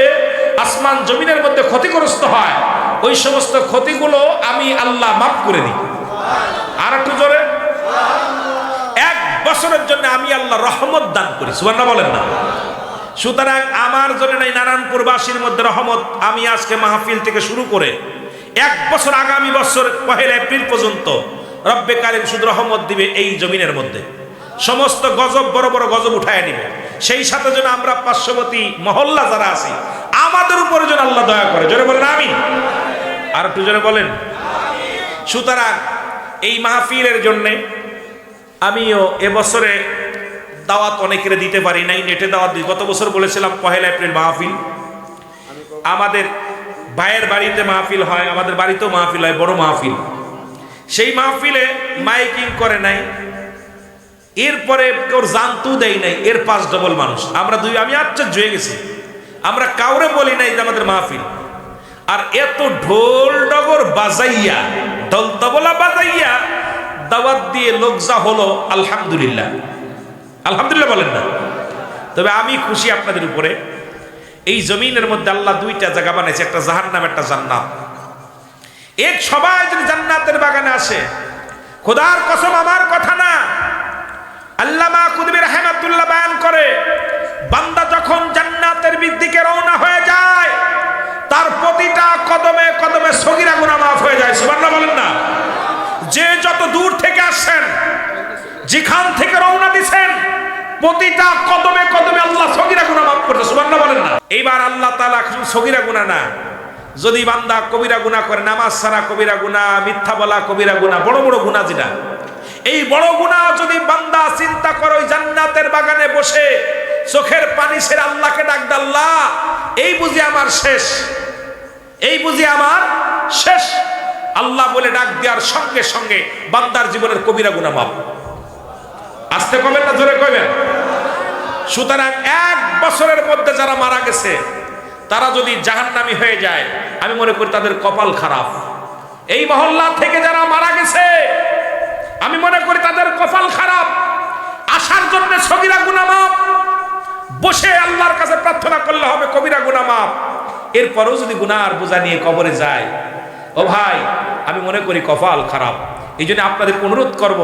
Speaker 1: আসমান জমিনের মধ্যে ক্ষতিগ্রস্ত হয়, ওই সমস্ত ক্ষতিগুলো আমি আল্লাহ মাফ করে দিই। আর একটু জোরে। 1 বছরের জন্য আমি আল্লাহ রহমত দান করি। সুবহানাল্লাহ বলেন না। সুতরাং আমার জন্য নাই, নারায়ণপুরবাসীর মধ্যে রহমত। আমি আজকে মাহফিল থেকে শুরু করে 1 বছর, আগামী বছর 1 এপ্রিল পর্যন্ত রব্বে কারিম শুধু রহমত দিবে এই জমিনের মধ্যে। সমস্ত গজব, বড় বড় গজব উঠায় নিবে। সেই সাথে যেন আমরা পার্শ্ববর্তী মহল্লা যারা আছি আমাদের উপরে যেন আল্লাহ দয়া করে। জোরে বলেন আমিন। আর একটু জোরে বলেন। সুতরাং এই মাহফিলের জন্যে আমিও এবছরে দাওয়াত অনেকের দিতে পারি নাই, নেটে দাওয়াত দিই। গত বছর বলেছিলাম 1 এপ্রিল মাহফিল। আমাদের ভাইয়ের বাড়িতে মাহফিল হয়, আমাদের বাড়িতেও মাহফিল হয়, বড় মাহফিল। সেই মাহফিলে মাইকিং করে নাই, এরপরে কেউ জানতেও দেয় নাই। এর 5 ডবল মানুষ আমরা, আমি আশ্চর্য হয়ে গেছি। আমরা কাউরে বলি নাই যে আমাদের মাহফিল। আর এত ঢোল ডগর বাজাইয়া, ঢোল তবলা বাজাইয়া দাওয়াত দিয়ে লোক যা হলো, আলহামদুলিল্লাহ, আলহামদুলিল্লাহ বলেন না। তবে আমি খুশি আপনাদের উপরে। এই জমিনের মধ্যে আল্লাহ 2টা জায়গা বানাইছে, একটা জাহান্নাম, একটা জান্নাত। এক সবাই যদি জান্নাতের বাগানে আসে, খোদার কসম আমার কথা না, আল্লামা কুতুবী রাহমাতুল্লাহ বয়ান করে বান্দা যখন জান্নাতের দিকে রওনা হয়ে যায়, তার প্রতিটা কদমে কদমে সগীরা গুনাহ মাফ হয়ে যায়। সুবহানাল্লাহ বলেন না? যে যত দূর থেকে আসছেন, যেখান থেকে রওনা দিছেন, প্রতিটা কদমে কদমে আল্লাহ সগীরা গুনাহ মাফ করতে। সুবহানাল্লাহ বলেন না? এইবার আল্লাহ তাআলা শুধু সগীরা গুনাহ না, যদি বান্দা কবিরা গুনাহ করে, নামাজ ছাড়া কবিরা গুনাহ, মিথ্যা বলা কবিরা গুনাহ, বড় বড় গুনাহ যেটা, এই বড় গুনাহ যদি বান্দা চিন্তা করে ওই জান্নাতের বাগানে বসে চোখের পানি ছেড়ে আল্লাহকে ডাক দে, আল্লাহ এই বুঝি আমার শেষ, এই বুঝি আমার শেষ, আল্লাহ বলে ডাক দেওয়ার সঙ্গে সঙ্গে বান্দার জীবনের কবিরা গুনাহ মাফ। আস্তে কবেন না জোরে কবেন? সুতরাং 1 বছরের মধ্যে যারা মারা গেছে তারা যদি জাহান্নামী হয়ে যায়, আমি মনে করি তাদের কপাল খারাপ। এই মহল্লা থেকে যারা মারা গেছে, আমি মনে করি তাদের কপাল খারাপ। আসার জন্য সগীরা গুনাহ মাফ, বসে আল্লাহর কাছে প্রার্থনা করলে হবে কবিরা গুনাহ মাফ। এরপরও যদি গুনার বোঝা নিয়ে কবরে যায়, ও ভাই আমি মনে করি কপাল খারাপ। এই জন্য আপনাদেরকে অনুরোধ করব,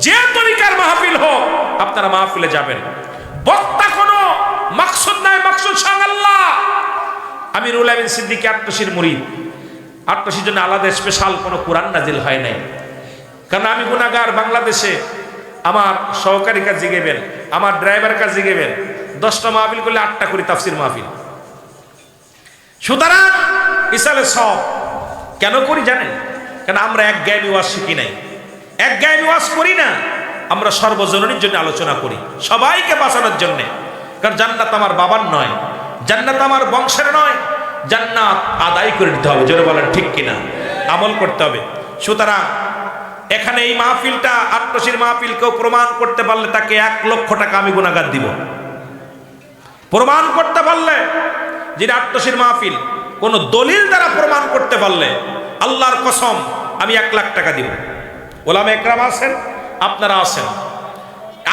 Speaker 1: যে তরিকার মাহফিল হোক আপনারা মাহফিলে যাবেন। বক্তা কোনো মাকসুদ নাই, মাকসুদ স্বয়ং আল্লাহ। আমি রুহুল আমিন সিদ্দিকী আট্টশীর মুরিদ, আট্টশীর জন্য আলাদা স্পেশাল কোনো কোরআন নাজিল হয় নাই, কারণ আমি গুনাহগার। বাংলাদেশে আমার সহকারী কাজ জিগেবেন, আমার ড্রাইভার কাজ জিগেবেন, 10টা মাহফিল করলে 8টা করি তাফসির মাহফিল। সুতরাং ইসালে সব কেন করি জানেন? কারণ আমরা এক জ্ঞানী ওয়াজ শিখি নাই, এক জ্ঞানী ওয়াজ করি না, আমরা সর্বজনীর জন্য আলোচনা করি, সবাইকে বাঁচানোর জন্য। কারণ জান্নাত আমার বাবার নয়, জান্নাত আমার বংশের নয়, জান্নাত আদায় করে নিতে হবে। জোরে বলেন ঠিক কিনা? আমল করতে হবে। সুতরাং এখানে এই মাহফিলটা আট্টশীর মাহফিল, কেউ প্রমাণ করতে পারলে তাকে 1 লক্ষ টাকা আমি গুনাহগার দিব। প্রমাণ করতে পারলে, যেটা আট্টশীর মাহফিল, কোন দলিল দ্বারা প্রমাণ করতে পারলে আল্লাহর কসম আমি 1 লাখ টাকা দিব। ওলামা একরাম আছেন, আপনারা আছেন।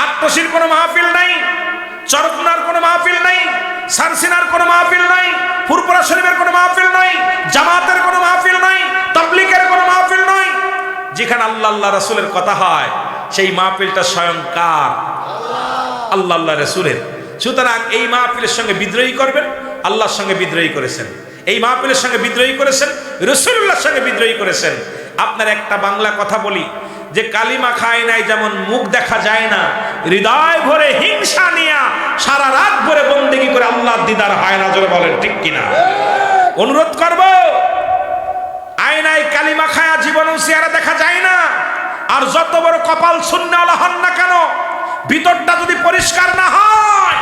Speaker 1: আট্টশীর কোনো মাহফিল নাই, চরকনার কোনো মাহফিল নাই, সারসিনার কোনো মাহফিল নাই, ফুরপুরা শরীফের কোনো মাহফিল নাই, জামাতের কোনো মাহফিল নাই, তাবলীগের কোনো মাহফিল নাই। যেখানে আল্লাহ আল্লাহ রাসূলের কথা হয়, সেই মাহফিলটা স্বয়ং কার? আল্লাহ আল্লাহ রাসূলের। সুতরাং এই মাহফিলের সঙ্গে বিদ্রোহী করবেন, আল্লাহর সঙ্গে বিদ্রোহী করেছেন। এই মাহফিলের সঙ্গে বিদ্রোহী করেছেন, রাসূলুল্লাহর সঙ্গে বিদ্রোহী করেছেন। আপনার একটা বাংলা কথা বলি, যে কালিমা খায় নাই যেমন মুখ দেখা যায় না, হৃদয় ভরে হিংসা নিয়া সারা রাত ভরে বন্দেগী করে আল্লাহর দিদার হয় না। জোরে বলেন ঠিক কিনা? অনুরোধ করব, আয়নায় কালিমা খায়া জীবনেও চেহারা দেখা যায় না। আর যত বড় কপাল শূন্যওয়ালা হন না কেন, ভিতরটা যদি পরিষ্কার না হয়,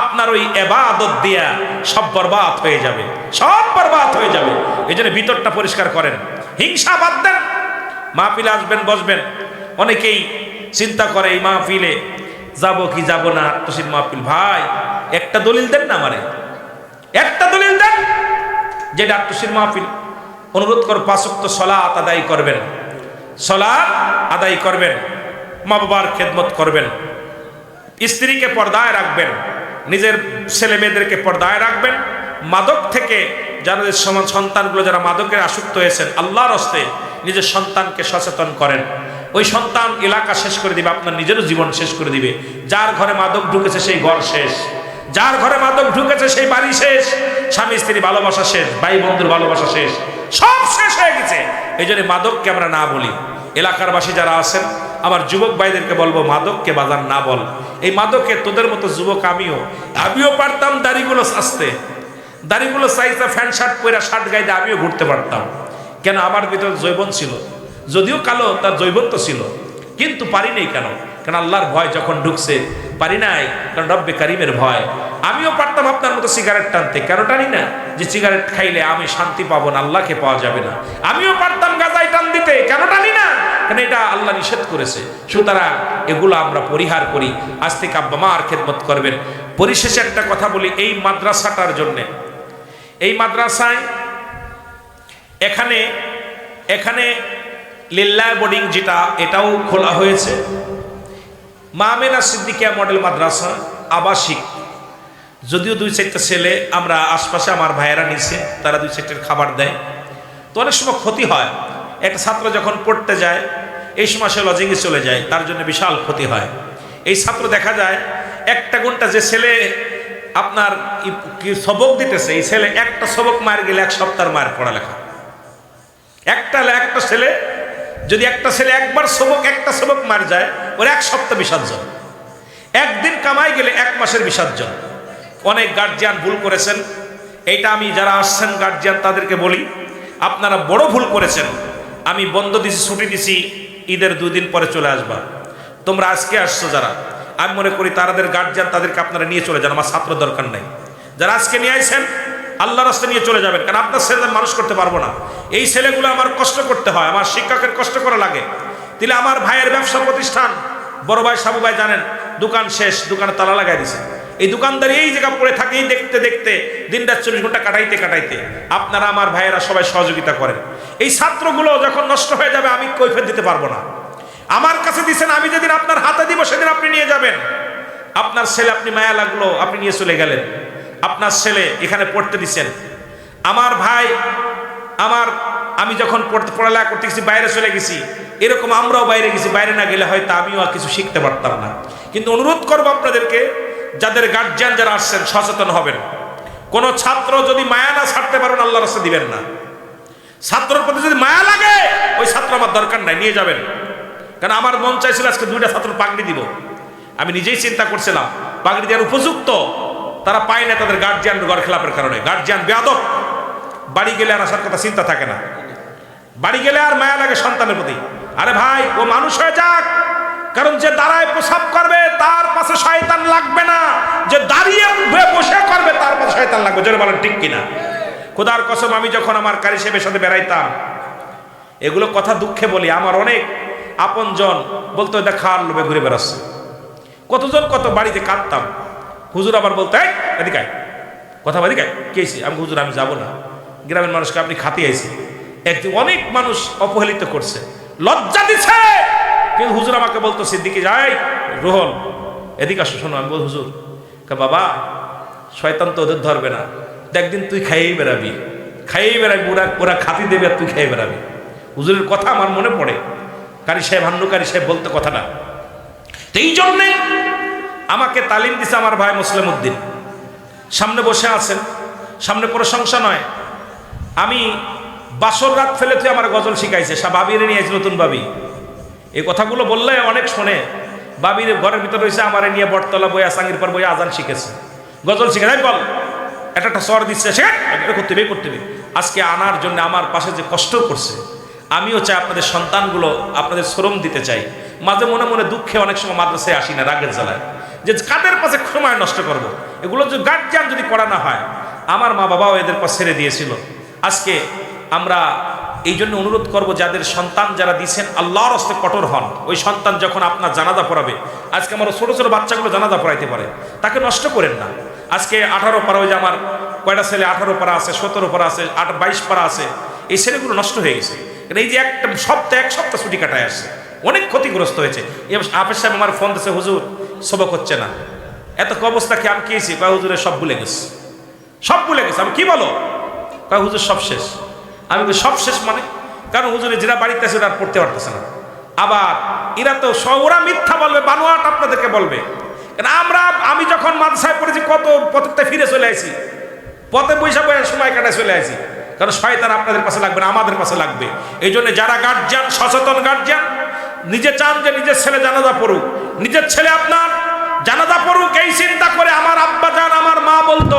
Speaker 1: আপনার ওই ইবাদত দিয়া সব বরবাদ হয়ে যাবে, সব বরবাদ হয়ে যাবে। এই জন্য ভিতরটা পরিষ্কার করেন, হিংসা বাদ দেন। মাহফিলে আসবেন, বসবেন, অনেকেই চিন্তা করে এই মাহফিলে যাব কি যাব না, আট্টশীর মাহফিল। ভাই একটা দলিল দেন না আমারে, একটা দলিল দেন যেটা আট্টশীর মাহফিল। অনুরোধ কর, 5 ওয়াক্ত সালাত আদায় করবেন, সালাত আদায় করবেন, মা বাবার খেদমত করবেন, স্ত্রীকে পর্দায় রাখবেন, নিজের ছেলে মেয়েদেরকে পর্দায় রাখবেন। মাদক থেকে যাদের সন্তানগুলো যারা মাদকের আসক্ত হয়েছেন, আল্লাহর হস্তে নিজের সন্তানকে সচেতন করেন। ওই সন্তান এলাকা শেষ করে দিবে, আপনার নিজেরও জীবন শেষ করে দিবে। যার ঘরে মাদক ঢুকেছে সেই ঘর শেষ, যার ঘরে মাদক ঢুকেছে সেই বাড়ি শেষ, স্বামী স্ত্রী ভালোবাসা শেষ, ভাই বন্ধুর ভালোবাসা শেষ, সব শেষ হয়ে গেছে। এই জন্য মাদককে আমরা না বলি। এলাকার বাসী যারা আছেন, আমার যুবক ভাইদেরকে বলবো, মাদককে বাজার না বল। এই মাদকে তোদের মতো যুবক আমিও পারতাম দাড়িগুলো আসতে, দাড়িগুলো চাইতে প্যান্ট শার্ট পরে শার্ট গাইতে আমিও ঘুরতে পারতাম। কেন? আমার ভিতরে যৌবন ছিল, যদিও কালো তার যৌবন তো ছিল, কিন্তু পারি নাই। কেন? কারণ আল্লাহর ভয় যখন ঢুকছে পারি নাই, কারণ রব্বে কারিমের ভয়। আমিও পারতাম আপনার মতো সিগারেট টানতে, কেন টানি না? যে সিগারেট খাইলে আমি শান্তি পাবো না, আল্লাহকে পাওয়া যাবে না। আমিও পারতাম গাঁজায় টান দিতে, কেন টানি না? কারণ এটা আল্লাহ নিষেধ করেছে। সুতরাং এগুলো আমরা পরিহার করি। আজ থেকে আব্বা মার খেদমত করবেন। পরিশেষে একটা কথা বলি, এই মাদ্রাসাটার জন্যে, এই মাদ্রাসায় এখানে লিল্লাহ বোর্ডিং যেটা, এটাও খোলা হয়েছে। মা আমেনা সিদ্দিকিয়া মডেল মাদ্রাসা আবাসিক, যদিও 2-4টা ছেলে, আমরা আশপাশে আমার ভাইয়েরা নিছে, তারা 2-4টার খাবার দেয়। তো অনেক সময় ক্ষতি হয়, একটা ছাত্র যখন পড়তে যায় এই সময় সে লজিংয়ে চলে যায়, তার জন্য বিশাল ক্ষতি হয়। এই ছাত্র দেখা যায় একটা ঘন্টা যে ছেলে আপনার কি সবক দিতেছে, এই ছেলে একটা সবক মার গেলে 1 সপ্তাহ মায়ের পড়ালেখা। একটা ছেলে যদি একটা ছেলে একবার একটা সবক মার যায়, ওর 1 সপ্তাহ বিসর্জন। একদিন কামাই গেলে 1 মাসের বিসর্জন। অনেক গার্জিয়ান ভুল করেছেন। এইটা আমি যারা আসছেন গার্জিয়ান তাদেরকে বলি, আপনারা বড় ভুল করেছেন। আমি বন্ধ দিছি, ছুটি দিছি, ঈদের 2 দিন পরে চলে আসবা। তোমরা আজকে আসছো যারা, আমি মনে করি তাদের গার্জিয়ান তাদেরকে আপনারা নিয়ে চলে যান, আমার ছাত্র দরকার নাই। যারা আজকে নিয়ে আইছেন আল্লাহর রাস্তায় নিয়ে চলে যাবেন, কারণ আপনার ছেলেদের মানুষ করতে পারবো না। এই ছেলেগুলো আমার কষ্ট করতে হয়, আমার শিক্ষকের কষ্ট করা লাগে। তাহলে আমার ভাইয়ের ব্যবসা প্রতিষ্ঠান, বড় ভাই সাবু ভাই জানেন, দোকান শেষ, দোকানে তালা লাগাই দিছে। এই দোকানদারি এই জায়গা পড়ে থাকে, এই দেখতে দেখতে দিন রাত 24 ঘন্টা কাটাইতে আপনারা আমার ভাইয়েরা সবাই সহযোগিতা করেন। এই ছাত্রগুলো যখন নষ্ট হয়ে যাবে আমি কৈফিয়ত দিতে পারবো না। আমার কাছে দিছেন, আমি যেদিন আপনার হাতে দিব সেদিন আপনি নিয়ে যাবেন। আপনার ছেলে, আপনি মায়া লাগলো, আপনি নিয়ে চলে গেলেন। আপনার ছেলে এখানে পড়তে দিচ্ছেন। আমার ভাই, আমি যখন পড়ালেখা করতে গেছি বাইরে চলে গেছি, এরকম আমরাও বাইরে গেছি, বাইরে না গেলে হয়তো আমিও আর কিছু শিখতে পারতাম না। কিন্তু অনুরোধ করবো আপনাদেরকে, যাদের গার্জিয়ান যারা আসছেন সচেতন হবেন। কোন ছাত্র যদি মায়া না ছাড়তে পারেন আল্লাহর রাস্তায় দিবেন না। ছাত্রের প্রতি যদি মায়া লাগে, ওই ছাত্র আমার দরকার নাই, নিয়ে যাবেন। কারণ আমার মন চাইছিল আজকে 2টা ছাত্র পাগড়ি দিব। আমি নিজেই চিন্তা করছিলাম পাগড়ি দেওয়ার উপযুক্ত তারা পায় না, তাদের গার্জিয়ান ঘর খেলাপের কারণে। গার্জিয়ান বেয়াদব, বাড়ি গেলে আর আসার কথা চিন্তা থাকে না, বাড়ি গেলে আর মায়া লাগে সন্তানের প্রতি। আরে ভাই, ও মানুষ হয়ে যাক, কারণ যে দাঁড়ায় প্রসাব করবে তার পাশে শয়তান লাগবে না, যে দাঁড়িয়ে বসে করবে তার পাশে শয়তান লাগবে। জোরে বলেন ঠিক কিনা? খোদার কসম, আমি যখন আমার কারি সাহেবের সাথে বেড়াইতাম, এগুলো কথা দুঃখে বলি, আমার অনেক আপনজন বলতো দেখার লোভে ঘুরে বেড়াচ্ছে। কতজন কত বাড়িতে কাঁদতাম। হুজুর আবার বলতো এদিকে কথা বাদিকে কেছি, আমি হুজুর আমি যাবো না, গ্রামের মানুষকে আপনি খাতি আইছি। একদিন অনেক মানুষ অপহেলিত করছে, লজ্জা দিচ্ছে, কিন্তু হুজুর আমাকে বলতো সিদ্দিকি যাই রোহন এদিকে আসো, শোনো। আমি বল হুজুর, বাবা শয়তান তো ওদের ধরবে না, একদিন তুই খাইয়েই বেড়াবি, ওরা খাতি দেবে আর তুই খাইয়ে বেড়াবি। হুজুরের কথা আমার মনে পড়ে, কারি সাহেব, হান্নুকারি সাহেব বলতে কথাটা। তো এই জন্যে আমাকে তালিম দিছে আমার ভাই মুসলিম উদ্দিন, সামনে বসে আছেন, সামনে প্রশংসা নয়। আমি বাসর রাত ফেলে তুই আমার গজল শিখাইছে, বাবিরে নিয়ে আসছে, নতুন বাবি। এই কথাগুলো বললে অনেক শোনে। বাবির ঘরের ভিতরে রয়েছে, আমার নিয়ে বটতলা বইয়া সাঙ্গির পর বইয়া আজান শিখেছে, গজল শিখে তাই বল একটা স্বর দিচ্ছে, সে করতে হবে। আজকে আনার জন্য আমার পাশে যে কষ্ট করছে, আমিও চাই আপনাদের সন্তানগুলো আপনাদের শ্রম দিতে চাই। মাঝে মনে মনে দুঃখে অনেক সময় মাদ্রাসায় আসি না, রাগের জ্বালায়, যে কাদের পাশে সময় নষ্ট করব। এগুলো যদি গার্জিয়ান যদি করা না হয়, আমার মা বাবাও এদের পর ছেড়ে দিয়েছিল। আজকে আমরা এই জন্য অনুরোধ করব, যাদের সন্তান যারা দিচ্ছেন আল্লাহর হস্তে কঠোর হন। ওই সন্তান যখন আপনার জানাজা পড়াবে, আজকে আমার ছোট ছোট বাচ্চাগুলো জানাজা পড়াইতে পারে, তাকে নষ্ট করেন না। আজকে 18 পারা, ওই যে আমার কয়টা ছেলে 18 পারা আছে, 17 পারা আছে, 22 পারা আছে, এই ছেলেগুলো নষ্ট হয়ে গেছে। এই যে এক সপ্তাহ ছুটি কাটায় আসছে, অনেক ক্ষতিগ্রস্ত হয়েছে। আফেজ সাহেব আমার ফোন দিচ্ছে, হুজুর সবক হচ্ছে না, এত অবস্থা কি? আমি খেয়েছি কয় হুজুরে সব ভুলে গেছে। আমি কি বলো? কয় হুজুর সব শেষ। আমি সব শেষ মানে, কারণ হুজুরে যারা বাড়িতে আছে তারা পড়তে পারতেছে না। আবার এরা তো ওরা মিথ্যা বলবে, বানোয়াট আপনাদেরকে বলবে। আমি যখন মাদ্রাসায় পড়েছি, কত পথে ফিরে চলে আসি, পথে বৈশা সময় কাটায় চলে আসি, কারণ শয়তান আপনাদের পাশে লাগবে না, আমাদের পাশে লাগবে। এই জন্য যারা গার্জিয়ান, সচেতন গার্জিয়ান, নিজে চান যে নিজের ছেলে জানাজা পড়ুক, নিজের ছেলে আপনার জানাজা পড়ুক, এই চিন্তা করে আমার আব্বা জান, আমার মা বলতো,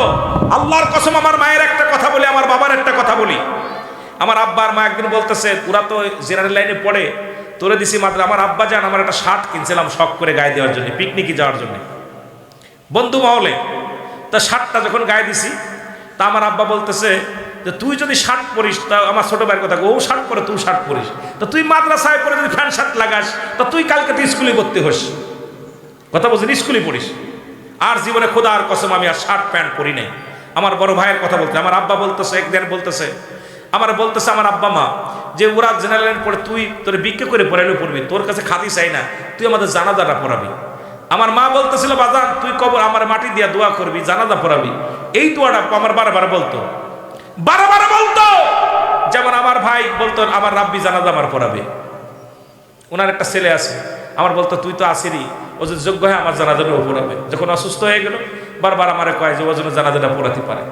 Speaker 1: আল্লাহর কসম আমার মায়ের একটা কথা বলি, আমার বাবার একটা কথা বলি। আমার আব্বার মা একদিন বলতেছে, ওরা তো জেনারেল লাইনে পড়ে, তোরে দিছি মাত্র। আমার আব্বা জান আমার একটা শার্ট কিনছিলাম শখ করে গায়ে দেওয়ার জন্য, পিকনিকে যাওয়ার জন্য বন্ধু মহলে। তা শার্টটা যখন গায়ে দিছি, তা আমার আব্বা বলতেছে যে তুই যদি শার্ট পরিস, তা আমার ছোট ভাইয়ের কথা, ও শার্ট পরে তুই শার্ট পরিস, তো তুই মাদ্রাসায় পরে যদি প্যান্ট শার্ট লাগাস, তা তুই কালকে তুই স্কুলে ভর্তি হোস। কথা বলছেন, স্কুলে পড়িস। আর জীবনে খোদার কসম আমি আর শার্ট প্যান্ট পরি নাই। আমার বড় ভাইয়ের কথা বলতে আমার আব্বা বলতেছে, একদিন বলতেছে আমার আব্বা মা, যে ওরা জেনারেল পড়ে, তুই তোর বিক্রি করে পড়াইলেও পড়বি, তোর কাছে খাতি চাই না, তুই আমাদের জানাজাটা পড়াবি। আমার মা বলতেছিল, বাজান তুই কবর আমার মাটি দিয়া দোয়া করবি, জানাজা পড়াবি। এই দোয়াটা আমার বারবার বলতো। যেমন আমার ভাই বলতো, আমার রাব্বি জানাজা আমার পড়াবে। ওনার একটা ছেলে আছে, আমার বলতো তুই তো আসিরি, ও যে যোগ্য হয় আমার জানাজাটা পড়াবে। যখন অসুস্থ হয়ে গেল বারবার আমারে কয় যে ও যেন জানাজাটা পড়াতে পারে।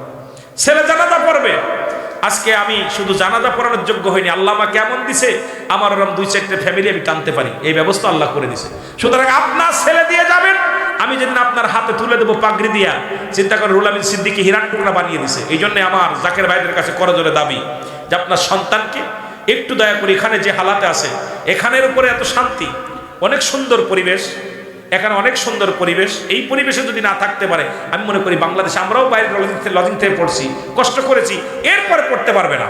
Speaker 1: ছেলে জানাজা পড়বে। আজকে আমি শুধু জানাজা পড়ানোর যোগ্য হইনি, আল্লাহ আমাকে এমন দিছে আমার ওরকম 2-4টে ফ্যামিলি আমি টানতে পারি, এই ব্যবস্থা আল্লাহ করে দিছে। সুতরাং আপনার ছেলে দিয়ে যাবেন, আমি যেদিন আপনার হাতে তুলে দেবো পাগড়ি দিয়া, চিন্তা করে রুহুল আমিন সিদ্দিকী হীরার টুকরা বানিয়ে দিছে। এই জন্য আমার জাকের ভাইদের কাছে করজোরে দাবি যে আপনার সন্তানকে একটু দয়া করে, এখানে যে হালাতে আছে, এখানের উপরে এত শান্তি, অনেক সুন্দর পরিবেশ, এখানে অনেক সুন্দর পরিবেশ, এই পরিবেশে যদি না থাকতে পারে, আমি মনে করি বাংলাদেশে আমরাও বাইরের লজিং থেকে পড়ছি, কষ্ট করেছি, এরপরে পড়তে পারবে না।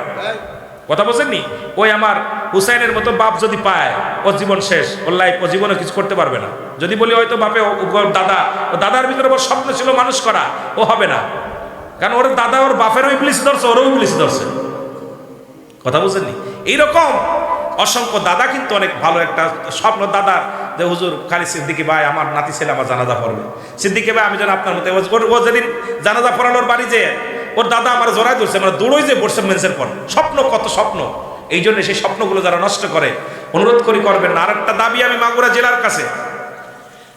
Speaker 1: কথা বলছেননি? ওই আমার হুসাইনের মতো বাপ যদি পায়, ও জীবন শেষ, ওর লাইফ, ও জীবনে কিছু করতে পারবে না। যদি বলি হয়তো বাপে দাদার ভিতরে ওর স্বপ্ন ছিল মানুষ করা, ও হবে না, কারণ ওর দাদা ওর বাপেরও ইবলিস ধরছে, ওরও ইবলিস ধরছে। কথা বুঝেননি? এইরকম অসংখ্য দাদা কিন্তু অনেক ভালো একটা স্বপ্ন দাদা, যে হুজুর খালি সিদ্দিকী ভাই আমার নাতি ছেলে আমার জানাজা পড়বে, সিদ্দিকী ভাই আমি যেন আপনার মতো। ও যেদিন জানাজা পড়ালোর বাড়ি যে ওর দাদা আমার জড়াই ধরছে, মানে দৌড়ই যে বসে মেন্সের পর স্বপ্ন, কত স্বপ্ন। এই জন্য সেই স্বপ্নগুলো যারা নষ্ট করে, অনুরোধ করি করবেন না। আর একটা দাবি আমি মাগুরা জেলার কাছে,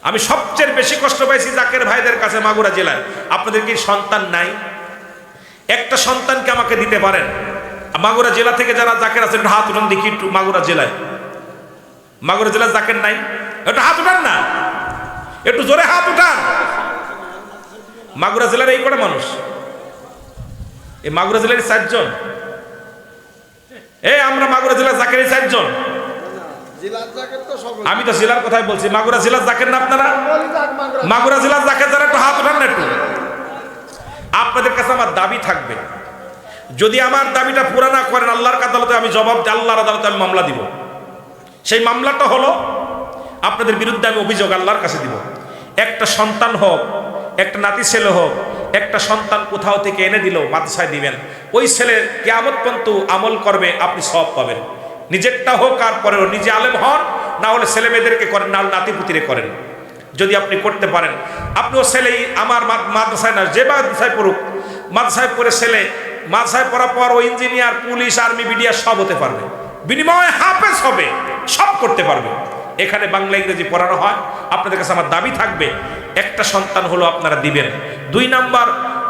Speaker 1: আমি সবচেয়ে বেশি কষ্ট পাইছি জাকের ভাইদের কাছে মাগুরা জেলায়। আপনাদের কি সন্তান নাই? একটা সন্তানকে আমাকে দিতে পারেন? মাগুরা জেলা থেকে যারা জাকের আছেন একটু হাত উঠান দেখি, একটু মাগুরা জেলায় জাকের নাই? একটু হাত উঠান না, একটু জোরে হাত উঠান। মাগুরা জেলার এই কটা মানুষ, এই মাগুরা জেলার 4 জন। আমরা মাগুরা জেলার জাকের 4 জন। আমি তো জেলার কথাই বলছি, মাগুরা জেলার জাকের না আপনারা? মাগুরা জেলার জাকের যারা একটু হাত উঠান না একটু। আপনাদের কাছে আমার দাবি থাকবে, যদি আমার দাবিটা পুরা না করেন আল্লাহর আদালতে আমি জবাব, আল্লাহর আদালতে আমি মামলা দিব। সেই মামলাটা হলো আপনাদের বিরুদ্ধে আমি অভিযোগ আল্লাহর কাছে দিব। একটা সন্তান হোক, একটা নাতি ছেলে হোক, একটা সন্তান কোথাও থেকে এনে দিল মাদ্রাসায় দিবেন, ওই ছেলে কিয়ামত পর্যন্ত আমল করবে, আপনি সওয়াব পাবেন। নিজেরটা হোক আর পরেও, নিজে আলেম হন, না হলে ছেলে মেয়েদেরকে করেন, না হলে নাতি পুতিরে করেন। যদি আপনি করতে পারেন, আপনি ও ছেলে আমার মাদ্রাসায় না, যে মাদ্রাসায় পড়ুক, মাদ্রাসায় পড়ে ছেলে মাদ্রাসায় পড়ার পর ও ইঞ্জিনিয়ার, পুলিশ, আর্মি, বিডিআর সব হতে পারবে, বিনিময়ে হাফেজ হবে, সব করতে পারবে। এখানে বাংলা ইংরেজি পড়ানো হয়। আপনাদের কাছে আমার দাবি থাকবে, একটা সন্তান হলো আপনারা দিবেন। 2 নাম্বার,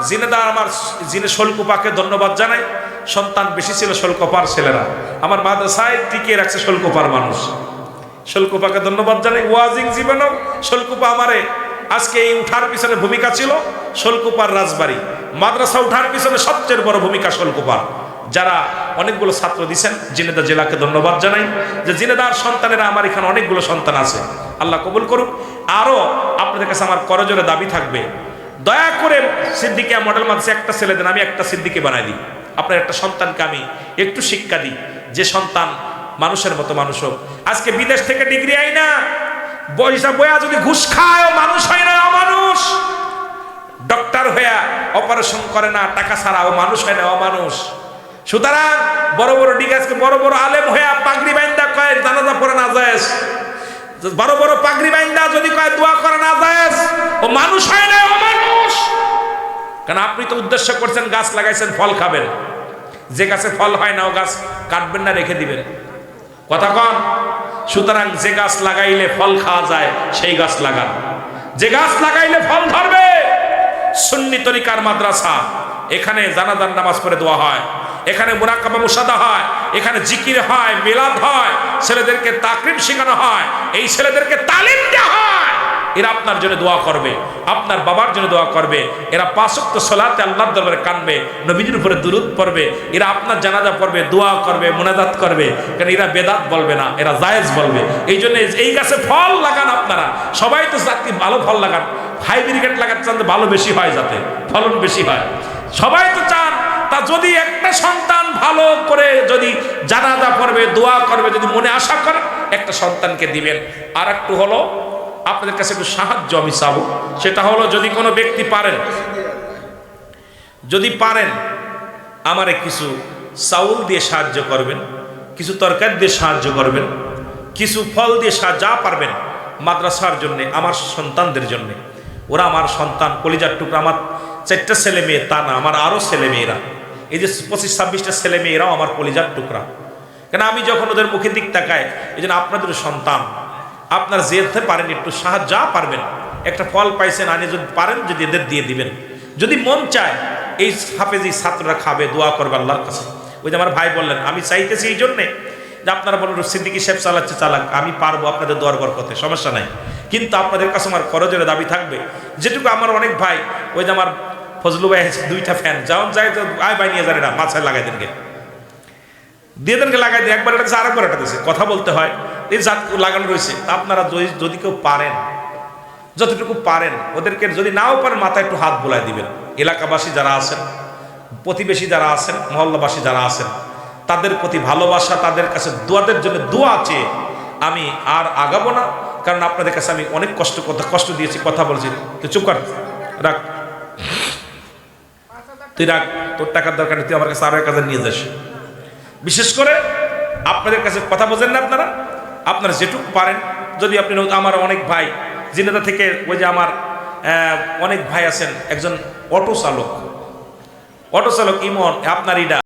Speaker 1: জিনেদার আমার জিনে শোলকুপাকে ধন্যবাদ জানাই। সন্তান বেশি ছিল শোলকুপার ছেলেরা, আমার মাদ্রাসায় টিকিয়ে রাখছে শোলকুপার মানুষ। শোলকুপাকে ধন্যবাদ জানাই। ওয়াজিং জীবনও শোলকুপা আমারে আজকে এই উঠার পিছনে ভূমিকা ছিল। শোলকুপার রাজবাড়ি মাদ্রাসা উঠার পিছনে সবচেয়ে বড় ভূমিকা শোলকুপার, যারা অনেকগুলো ছাত্র দিচ্ছেন। জিনেদা জেলাকে ধন্যবাদ জানাই যে জিনেদার সন্তানেরা আমার এখানে অনেকগুলো সন্তান আছে, আল্লাহ কবুল করুক। আরও আপনাদের কাছে আমার করজোরে দাবি থাকবে, দয়া করে সিদ্দিকিয়া মডেল মাদ্রাসা একটা ছেলে দেন, আমি একটা সিদ্দিকি বানাই দিই। আপনার একটা সন্তানকে আমি একটু শিক্ষা দিই, যে সন্তান মানুষের মতো মানুষ হোক। আজকে বিদেশ থেকে ডিগ্রি আই না, বয়সা বয়া যদি ঘুষ খায়, মানুষ হয় না, অমানুষ। ডক্টর হইয়া অপারেশন করে না টাকা ছাড়া, ও মানুষ হয় না, অমানুষ। সুতরাং বড় বড় ডিগ্রি, বড় বড় আলেম হইয়া পাগড়ি বাইন্দা কয় জানাজা পড়ে না যায়, বড় বড় পাগড়ি বাইন্দা যদি কয় দোয়া করে না যায়, ও মানুষ হয় না, অমানুষ। কারণ আপনি তো উদ্দেশ্য করছেন গাছ লাগাইছেন ফল খাবেন, যে গাছে ফল হয় না ও গাছ কাটবেন না, রেখে দিবেন। কথা কন? সুতরাং যে গাছ লাগাইলে ফল খাওয়া যায় সেই গাছ লাগান, যে গাছ লাগাইলে ফল ধরবে। সুন্নি তরিকার মাদ্রাসা, এখানে জানাজার নামাজ পড়ে দোয়া হয়, এখানে মুরাকাবা মুশাহাদা হয়, এখানে জিকির হয়, মিলাদ হয়, ছেলেদেরকে তাকরিম শেখানো হয়, এই ছেলেদেরকে তালিম দেওয়া হয়। এরা আপনার জন্য দোয়া করবে, আপনার বাবার জন্য দোয়া করবে, এরা 5 ওয়াক্ত সালাতে আল্লাহর দরবারে কানবে, নবীজির উপরে দুরূদ পড়বে, এরা আপনার জানাজা পড়বে, দোয়া করবে, মুনাজাত করবে। কারণ এরা বেদাত বলবে না, এরা জায়েজ বলবে। এই জন্য এই গাছে ফল লাগান আপনারা, সবাই তো জাতি ভালো ফল লাগান, হাইব্রিড লাগাতে চান তো ভালো বেশি হয়, যাতে ফলন বেশি হয়, সবাই তো চান। তা যদি একটা সন্তান ভালো করে যদি জানাজা পড়বে, দোয়া করবে, যদি মনে আশা করে একটা সন্তানকে দিবেন। আর একটু হলো আপনাদের কাছে একটু সাহায্য আমি চাবো, সেটা হলো যদি কোনো ব্যক্তি পারেন, যদি পারেন আমারে কিছু চাউল দিয়ে সাহায্য করবেন, কিছু তরকারি দিয়ে সাহায্য করবেন, কিছু ফল দিয়ে যা পারবেন মাদ্রাসার জন্য, আমার সন্তানদের জন্য। ওরা আমার সন্তান, কলিজার টুকরা। আমার 4টা ছেলে মেয়ে তা না, আমার আরও ছেলে মেয়েরা, এই যে 25-26টা ছেলে মেয়েরাও আমার কলিজার টুকরা। কেন আমি যখন ওদের মুখের দিক তাকাই, এই জন্য আপনাদের সন্তান, আপনার যেতে পারেন একটু সাহায্য যা পারবেন, একটা ফল পাইছেন আনি যদি পারেন যদি এদের দিয়ে দিবেন। যদি মন চায় এই হাফেজি ছাত্ররা খাবে, দোয়া করবে আল্লাহর কাছে। ওই যে আমার ভাই বললেন, আমি চাইতেছি এই জন্যে যে আপনারা বলেন সিদ্দিকী সাহেব চালাচ্ছে চালাক, আমি পারবো আপনাদের দোয়ার বরকতে, সমস্যা নাই। কিন্তু আপনাদের কাছে আমার খরচের দাবি থাকবে। যেটুকু আমার অনেক ভাই, ওই যে আমার ফজলু ভাই দুইটা ফ্যান যাও যায় তো আয় ভাই নিয়ে যাবে না, মাথায় লাগাই দেনকে দিয়ে দেনকে লাগাই দিয়ে একবার এটা আরেকবার এটা দিয়েছে, কথা বলতে হয়, এই জাত লাগানো রয়েছে। আপনারা যদি কেউ পারেন, যতটুকু পারেন ওদেরকে, যদি নাও পারেন মাথায় একটু হাত বোলাই দিবেন। এলাকাবাসী যারা আছেন, প্রতিবেশী যারা আছেন, মহল্লাবাসী যারা আছেন, তাদের প্রতি ভালোবাসা, তাদের কাছে দোয়াদের জন্য দোয়া আছে। আমি আর আগাবো না, কারণ আপনাদের কাছে আমি অনেক কষ্ট দিয়েছি, কথা বলছি। তুই চুপ কর, রাখ, তুই রাখ, তোর টাকার দরকার নেই, তুই আমার কাছে আরো 1000 নিয়ে যাস। বিশেষ করে আপনাদের কাছে কথা বোঝেন না আপনারা যেটুকু পারেন। যদি আপনি, আমার অনেক ভাই জিনেদা থেকে, ওই যে আমার অনেক ভাই আছেন, একজন অটো চালক ইমন, আপনার ইডা